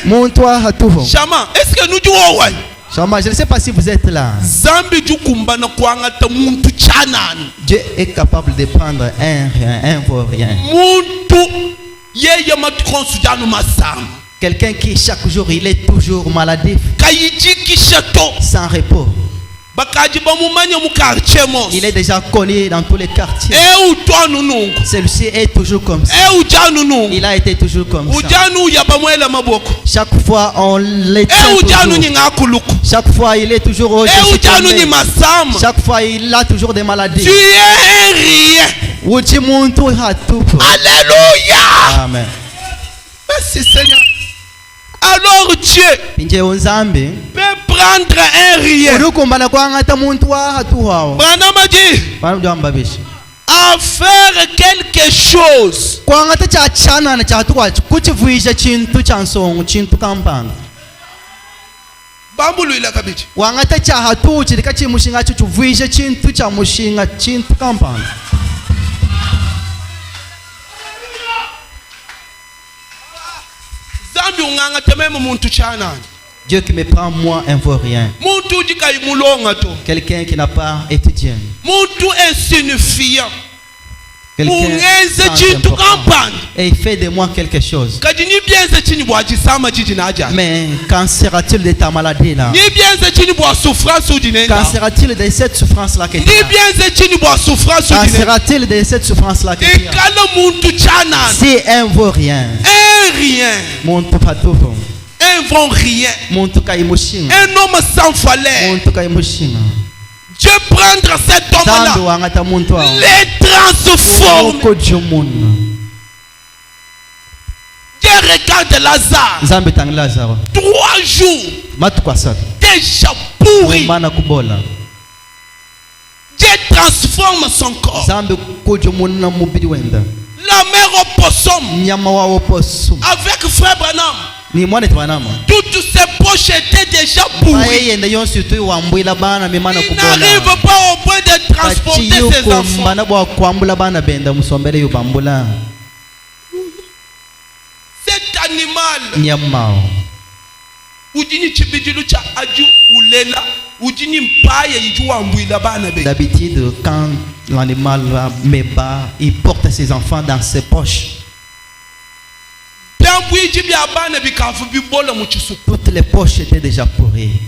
Chaman, est-ce que nous disons ouais? Chama, je ne sais pas si vous êtes là. Zambi jukumbana kwangata muntu chanan. Dieu est capable de prendre un rien, un pour rien. Muntu yeye matukonsujanu masam. Quelqu'un qui chaque jour il est toujours maladif, Kayiji kishato. sans repos. Bakaji bamumanya mu quartier mos. Il est déjà connu dans tous les quartiers. Utonu nungu. Celui-ci est toujours comme ça. Ujanu nungu. Il a été toujours comme ça. Ujanu yabamwela maboko. Chaque fois on l'étend Ujanu toujours. nyingakuluku. Chaque fois il est toujours au Ujanu ni masam. Chaque fois il a toujours des maladies. Tu es rien. Uchi muntu hatupo. Alléluia. Amen. Merci Seigneur. Alors Dieu Pinje unzambi. peut prendre un rien. Urukumbana kwangata muntu wa hatuhao. Branham dit Bana mjamba bishi. à faire quelque chose. Kwangata cha chana na cha tukwa kuchivuisha chintu cha nsongo chintu kampanga. Bambulu ila kabiti. Wangata cha hatu chilika chimushinga chuvuisha chintu cha mushinga chintu kampanga. Zambi unganga tememe muntu chanani. Dieu qui me prend moi un vaut rien. Muntu dikai mulonga to. Quelqu'un qui n'a pas étudié. Muntu insignifiant. Quelqu'un Ungenze sans chintu importance. kampani. Et il fait de moi quelque chose. Kadi ni bienze chini bwa jisama jiji naja. Mais qu'en sera-t-il de ta maladie là? Ni bienze chini bwa souffrance ujinenda. Qu'en sera-t-il de cette souffrance là que tu Ni as? bienze chini bwa souffrance Qu'en ujinenda. sera-t-il de cette souffrance là que tu as? Ikala muntu chanani. Si un vaut rien, Un rien. muntu patupo, Un bon rien. muntu kaimushinga, Un homme sans valeur. muntu kaimushinga. Dieu prendre cet Zambi homme-là, wangata muntu wao. les transforme. Uko jumuna. Dieu regarde Lazare. Zambi tangi Lazaro. 3 jours, Matu kwa sasa. déjà pourri. Mana kubola. Dieu transforme son corps. Zambi kujumuna mubiri wenda. La mère au possum, Nyama wao posu. avec frère Branham, Ni mwana twanama. toutes ses poches étaient déjà pourries. Aye yenda yonsi tu wambwila bana mimana Il kubola. n'arrive pas au point de transporter ses Kachiyuko enfants. mbana bwa kwambula bana benda musombele yo bambula. Cet animal, Nyamao. ujini chibidilu cha aju ulela, ujini mpaye iju wambwila bana be. D'habitude, quand l'animal va me bat, il porte ses enfants dans ses poches. Byambwiji bya bana bikafu bibola mu chisuku. Toutes les poches étaient déjà pourries.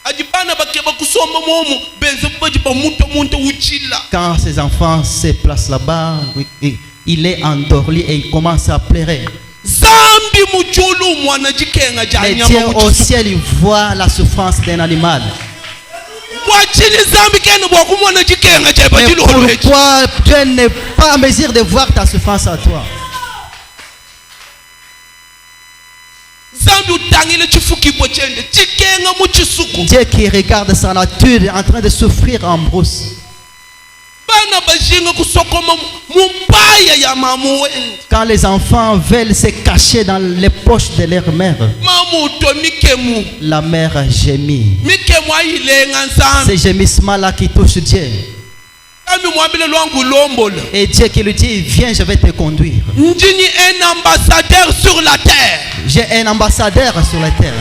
Ajibana bakeba kusoma momu benze baji ba muto uchila. Quand ses enfants se placent là-bas, il est endormi et il commence à pleurer. Mais Dieu au ciel, il voit la souffrance d'un animal. Mais pourquoi Dieu n'est pas en mesure de voir ta souffrance à toi? Dieu qui regarde sa nature en train de souffrir en brousse. Quand les enfants veulent se cacher dans les poches de leur mère, la mère gémit. Ces gémissements-là qui touchent Dieu. Et Dieu qui lui dit, viens, je vais te conduire. Un ambassadeur sur la terre. J'ai un ambassadeur sur la terre.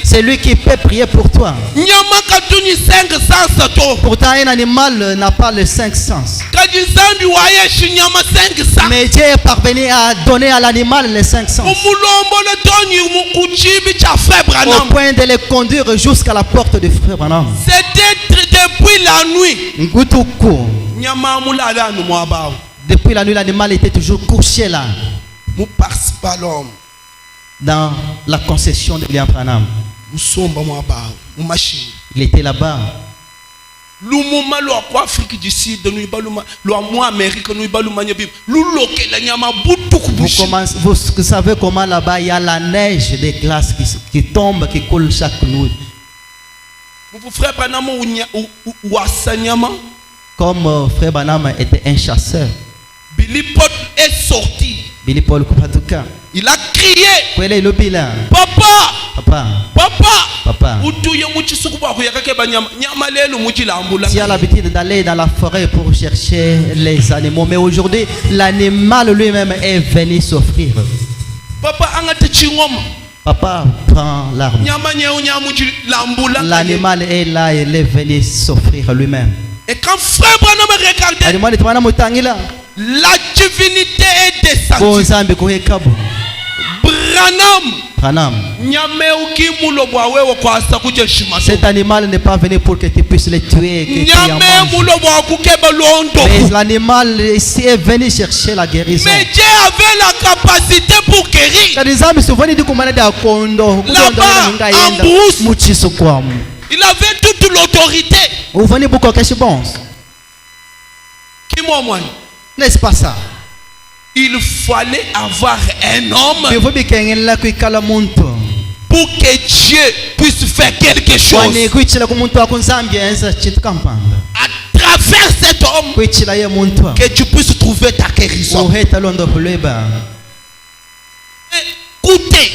C'est lui qui peut prier pour toi. Pourtant un animal n'a pas les 5 sens. Mais Dieu est parvenu à donner à l'animal les 5 sens. Au point de le conduire jusqu'à la porte du frère Branham. C'était depuis la nuit. Depuis la nuit, l'animal était toujours couché là. Dans la concession de William Branham. Il était là-bas. Vous savez comment là-bas il y a la neige des glaces qui tombe, qui coule chaque nuit. Comme frère Branham était un chasseur, Billy Paul est sorti. Billy Paul Kupatuka. Il a crié. Papa, papa, papa, papa. Tu as l'habitude d'aller dans la forêt pour chercher les animaux, mais aujourd'hui l'animal lui-même est venu s'offrir. Papa prend l'arme. L'animal est là, il est venu s'offrir lui-même. Et quand frère Branham regardait, la divinité est descendue. Branham, cet animal n'est pas venu pour que tu puisses le tuer. Mais l'animal ici est venu chercher la guérison. Mais Dieu avait la capacité pour guérir. Là-bas, en brousse, il avait toute l'autorité. N'est-ce pas ça? Il fallait avoir un homme pour que Dieu puisse faire quelque chose. À travers cet homme, que tu puisses trouver ta guérison. Écoutez,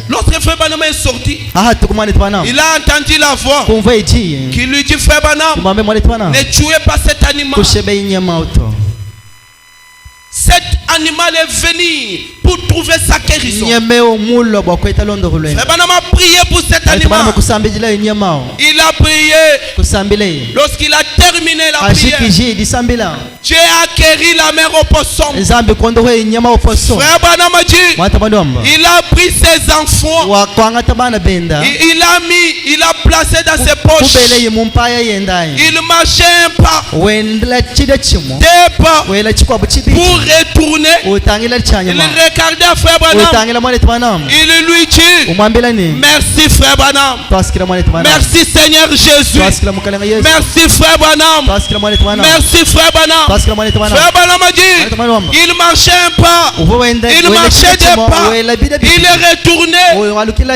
lorsque frère Branham est sorti, il a entendu la voix qui lui dit, frère Branham, ne tuez pas cet animal. Cet animal est venu pour trouver sa guérison. Frère Branham a prié pour cet animal. Il a prié. Lorsqu'il a terminé la prière, Dieu a guéri la mère opossum. Frère Branham a dit, il a pris ses enfants. Il a placé dans ses poches. Il marchait un pas, 2 pas, pour retourner. Il regardait frère Branham. Il lui dit, merci frère Branham. Merci Seigneur Jésus. Merci frère Branham. Merci frère Branham. Frère Branham a dit, il marchait un pas, il marchait 2 pas, il est retourné.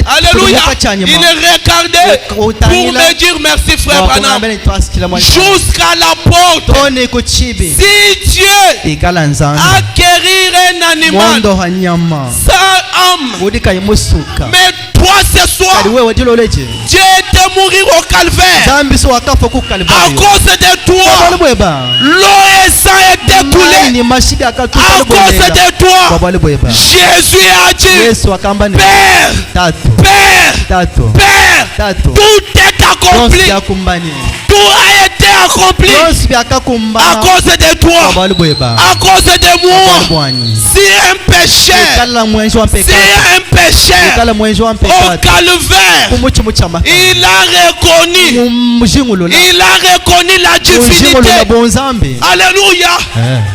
Alléluia. Il est regardé pour me dire merci frère Branham. Jusqu'à la porte. Si Dieu a guérir un animal sans âme, mais toi ce soir, Dieu était mourir au calvaire. À cause de toi, l'eau et sang est écoulé. À cause de toi, Jésus a dit, Père, Père, tout est accompli. Tout a été accompli byonse byakakumbana à cause de toi, abali bweba à cause de moi. bwanyi Si un pécheur, kala mwenzi wa si pekata un pécheur kala mwenzi wa au pekata calvaire, kumuchimu cha makana il a reconnu, mujingulula il a reconnu la mujingulula divinité. bonzambe Alléluia.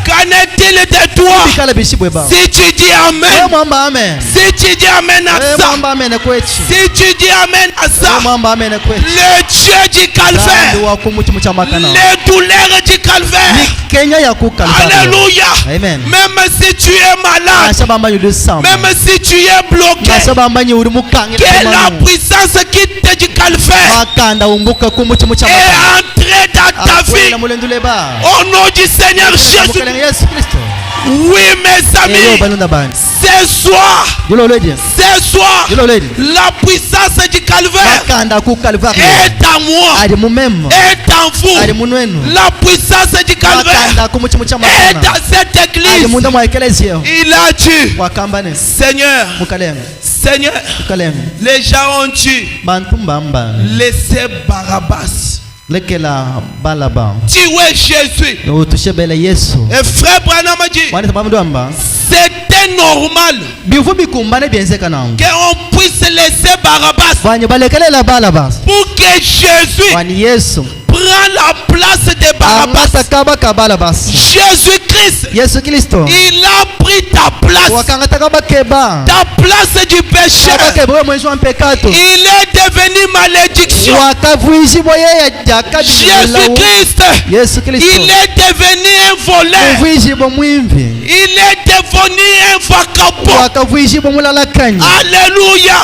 Qu'en est-il de toi? bikala bishibweba Si tu dis Amen, mwamba amen si tu dis Amen à ça, mwamba amen kwechi si tu dis Amen à ça, mwamba amen kwechi le Dieu du calvaire, Zambi wa kumuchimu cha makana les douleurs du calvaire, Kenya ya kukala alléluia, amen même si tu es malade, nasabamba yudu samba même si tu es bloqué, nasabamba nyuri mukange que la puissance quitte du calvaire makanda umbuka kumuchimu cha est makana entrée dans ta vie, mulendule ba au nom du Seigneur Jésus. mukale Yesu Kristo Oui, mes eyo amis, balonda bani ce soir, yulo ledi ce soir, yulo ledi la puissance du calvaire makanda ku Calvary est en moi, ali mumemo est en ali vous. munwenu La puissance du calvaire makanda kumuchimu cha est makana dans cette ali église. munda mwa ekelezia Il a dit, wakambane Seigneur, mukaleme Seigneur, mukaleme les gens ont dit, bantu mbamba laissez Barabbas lekela balaba tuer Jésus. utushebele Yesu Et frère Branham a dit, wani sababu ndamba c'était normal bivu bikumbane byenzeka nangu qu'on puisse laisser Barabbas vanye balekelela balaba pour que Jésus wani Yesu prenne la place de Barabbas. amata kabaka balabas Jésus-Christ, Yesu Kristo il a pris ta place, wakangata kabakeba ta place du péché. kabakeba we mwenzi wa mpekato Il est devenu malédiction. wakavuishibwa yeye jakadimulawo Jésus-Christ, Yesu Kristo il est devenu un voleur. uvuishibwa mwimvi Il est devenu un vagabond. wakavuishibwa mulalakanyi Alléluia.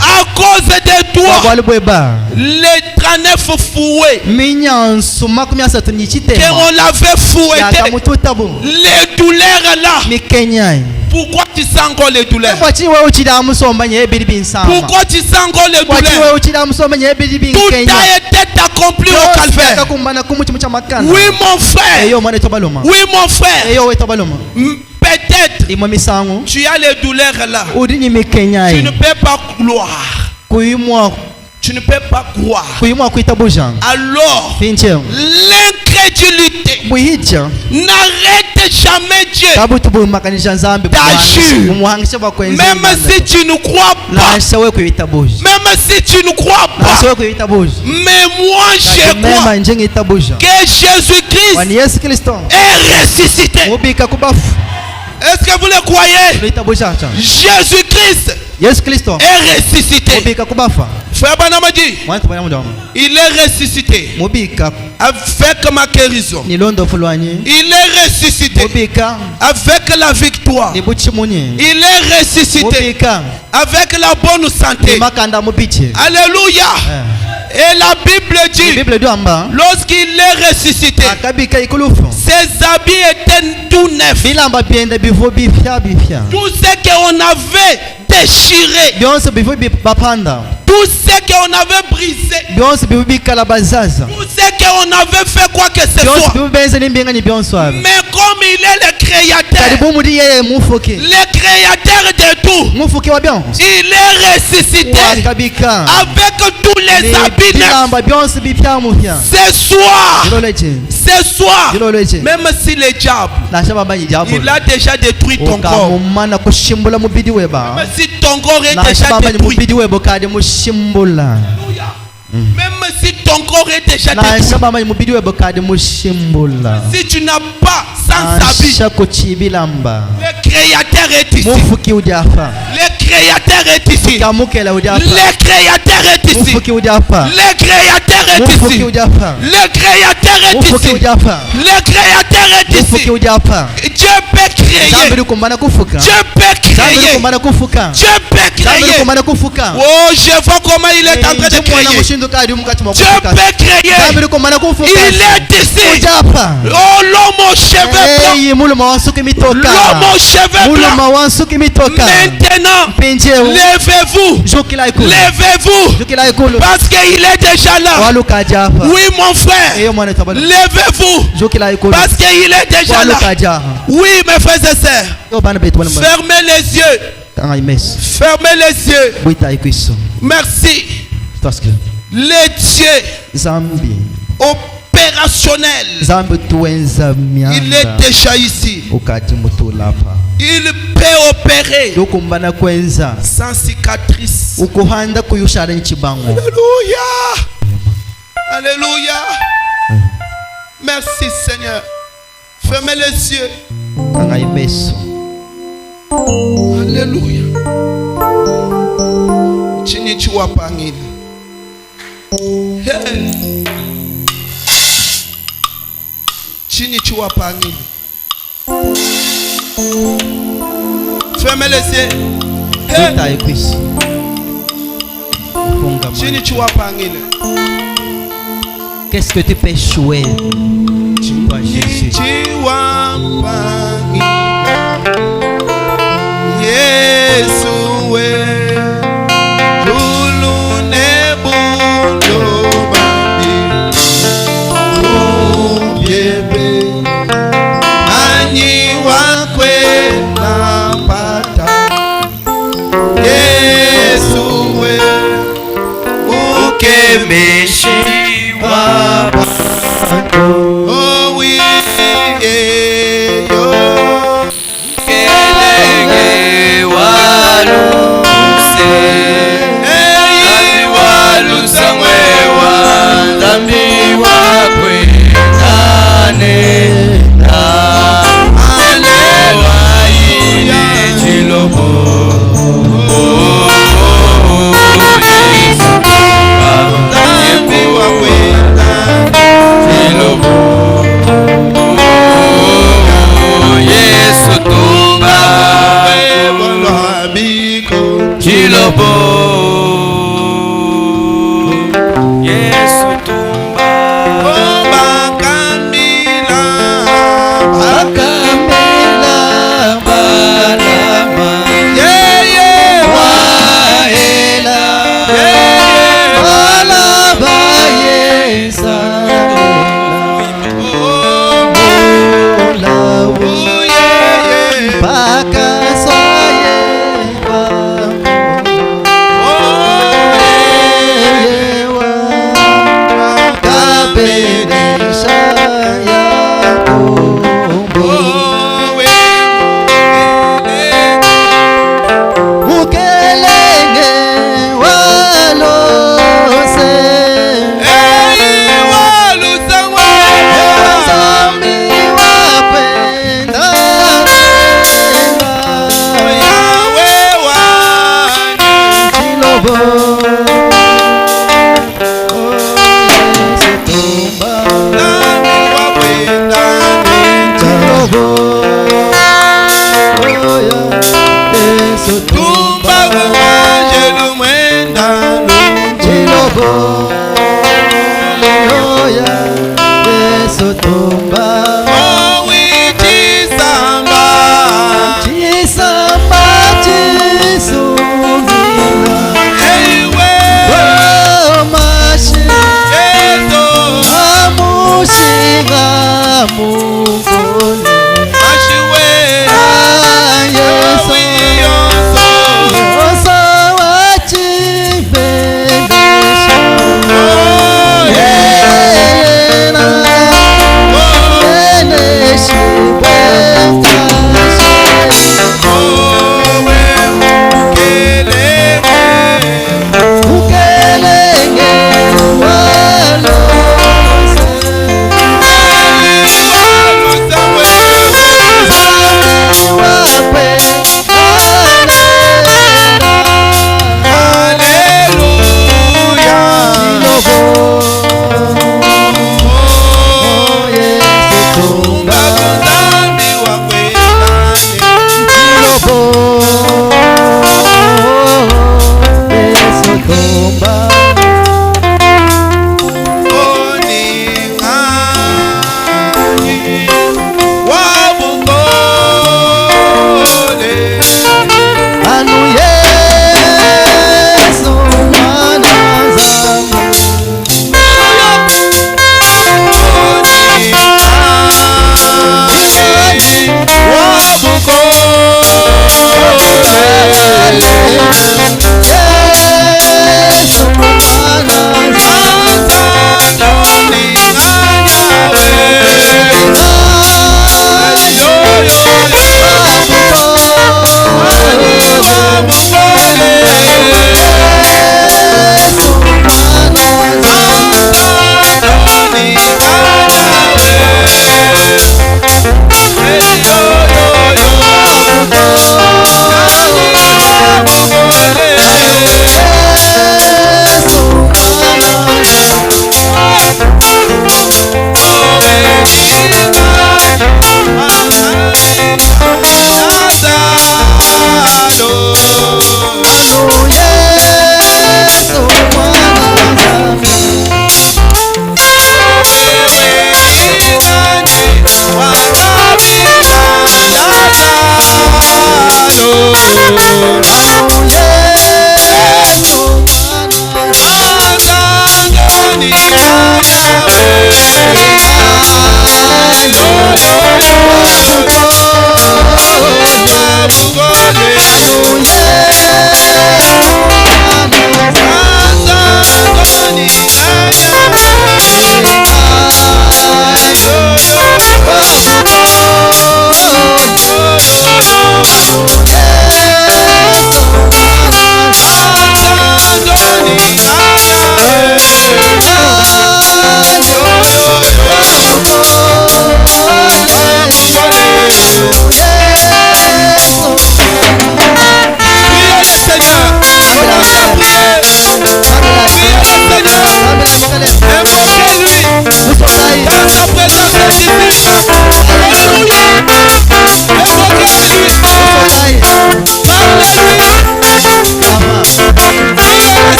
À cause de toi, wabwali bweba les 39 fouets minyansu 30 que nichitema on l'avait fouetté, yakamututabu les douleurs là. mikenyai Pourquoi tu sens encore les douleurs? kwaki wewe uchida musomba nye ebiri binsama Pourquoi tu sens encore les kwaki douleurs? wewe uchida musomba nye ebiri Tout binkenya a été accompli au calvaire. kakumbana kumuchimu cha makana Oui, mon frère. eyo mwana etobaloma Oui, mon frère. eyo wetobaloma Peut-être imwe misango tu as les douleurs là. udinyi Tu mikenyai ne peux pas croire. kuyimwa Tu ne peux pas croire. kuyimwa kuitabuja Alors, pinche l'incrédulité bwihija n'arrête jamais Dieu. kabutu bumakanisha nzambi D'agir. umuhangisha bakwenzi Même si tu ne crois pas. lasha we kuitabuja Même si tu ne crois lasha pas. we kuitabuja Mais moi, je mema crois nje ngitabuja que Jésus-Christ wani Yesu Kristo est ressuscité. mubika kubafu Est-ce que vous le croyez? kuitabuja cha Jésus-Christ Yesu Kristo est ressuscité. mubika kubafa Frère Branham a dit, mwana tabanya mudamu il est ressuscité mubika avec ma guérison. ni londo fulwanyi Il est ressuscité mubika avec la victoire. ni buchimunyi Il est ressuscité mubika avec la bonne ni santé. makanda mubiche Alléluia. Et la Bible dit, Bible duamba lorsqu'il est ressuscité, akabika ikulufu ses habits étaient tout neufs. bilamba byenda bivu bipya bipya Tout ce qu'on avait déchiré, byonse bivu bapanda tout ce qu'on avait brisé, byonse bivu bikala bazaza tout ce qu'on avait fait quoi que ce byonse soit. bivu benze nimbinga ni byonse abi Mais comme il est le créateur, karibu muri yeye mufuki le créateur de tout, mufuki wa byonse il est ressuscité wakabika avec tous les habits neufs. bilamba byonse bipya mupya Ce soir, iloleche ce soir, iloleche même si le diable, nashaba banyi jabo il a déjà détruit ton corps, ukamumana kushimbula mubidi weba même si ton corps est déjà nashaba banyi détruit, mubidi webo kade mushimbula même si ton corps est déjà détruit, nashaba banyi mubidi webo kade mushimbula si tu n'as pas sans habit, nashako chibilamba le créateur est ici. mufuki ujafa Le créateur est ici. kamukela ujafa Le créateur est ici. mufuki ujafa Le créateur est mufuki ici. ujafa Le créateur est mufuki ici. ujafa Le créateur est mufuki ici. ujafa Dieu peut créer. zambi kumbana kufuka Dieu peut zambi créer. kumbana kufuka Dieu peut zambi créer. kumbana kufuka Oh, je vois comment il est en train de Njimwana créer. mushinduka ari mukati mwa Dieu kufuka peut créer. zambi kumbana kufuka Il est ici. ujafa Oh, l'homme aux cheveux blancs. eyi muluma wansuka imitoka L'homme aux cheveux muluma blancs. wansuka imitoka Maintenant, pinjeo levez-vous. jukila ikulu Levez-vous. jukila ikulu Parce qu'il est déjà là. waluka ajafa Oui, mon frère. eyo mwana tabalo Levez-vous. jukila ikulu Parce qu'il est déjà waluka là. ajafa Oui, mes frères et sœurs. yo bana betu bana Fermez les yeux. kanga imeso Fermez les yeux. bwita ikwiso Merci. parce que Les dieux zambi opéraient opérationnel. Il est déjà ici. Il peut opérer sans cicatrice. Alléluia. Alléluia. Merci Seigneur. Fermez les yeux. Alléluia. Chini chua pangil. Chini chua pangil. Fermez les yeux. Chini chua pangil. Qu'est-ce que tu peux échouer? Toi, Jésus. Chua pangil. Yesuwe. Oh oui, yo kelenge waluse walusa mwewa ndambi wakwe nane na alewa yini chilobo ndambi wakwe Yesu tumba Chilobo Yesu tumba Bakamila Bakamila Balama Yeye Waela Balaba Yesa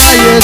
Thank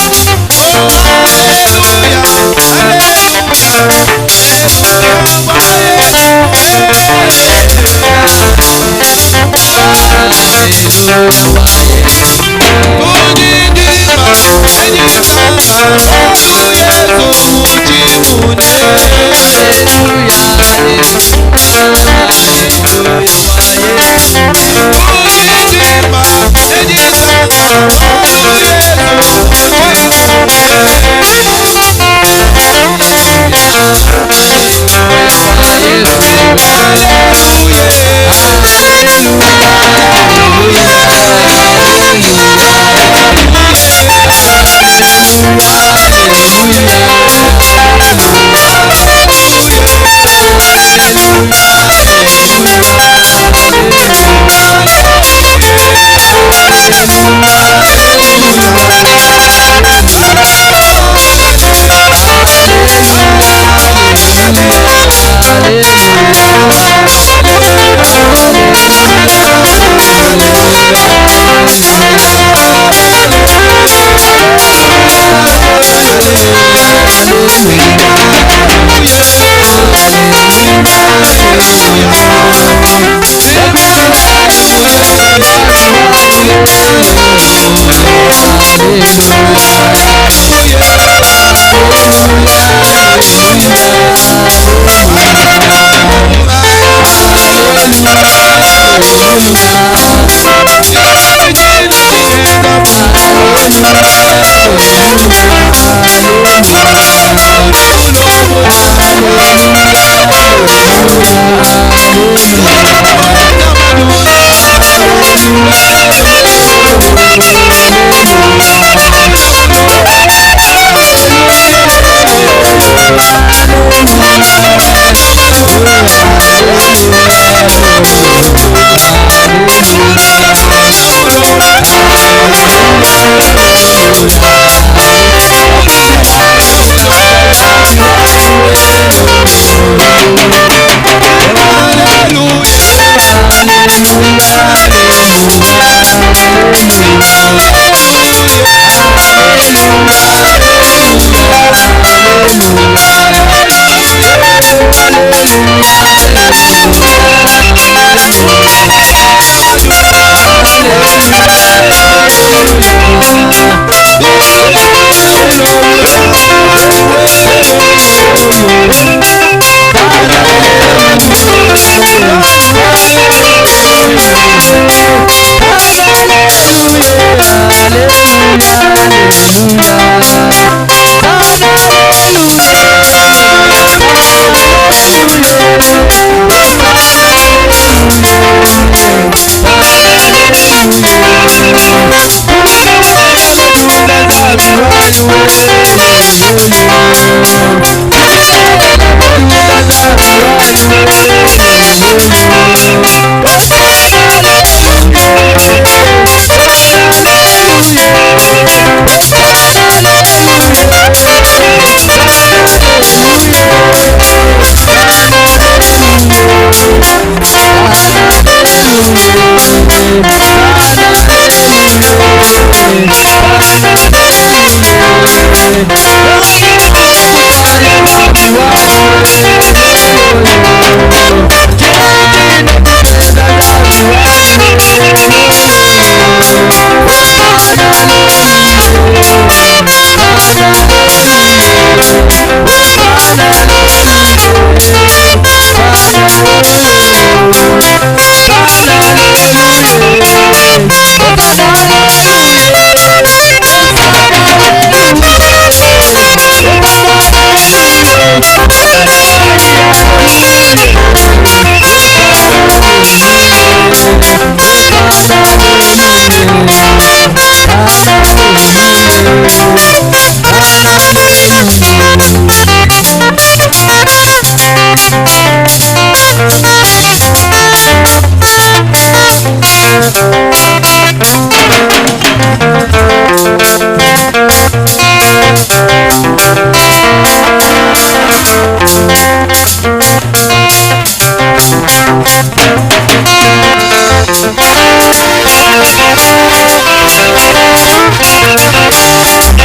you.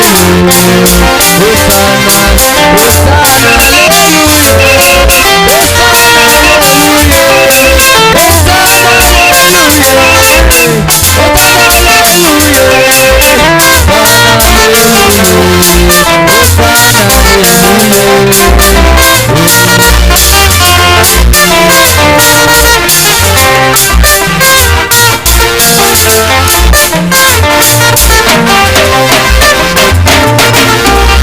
Hallelujah.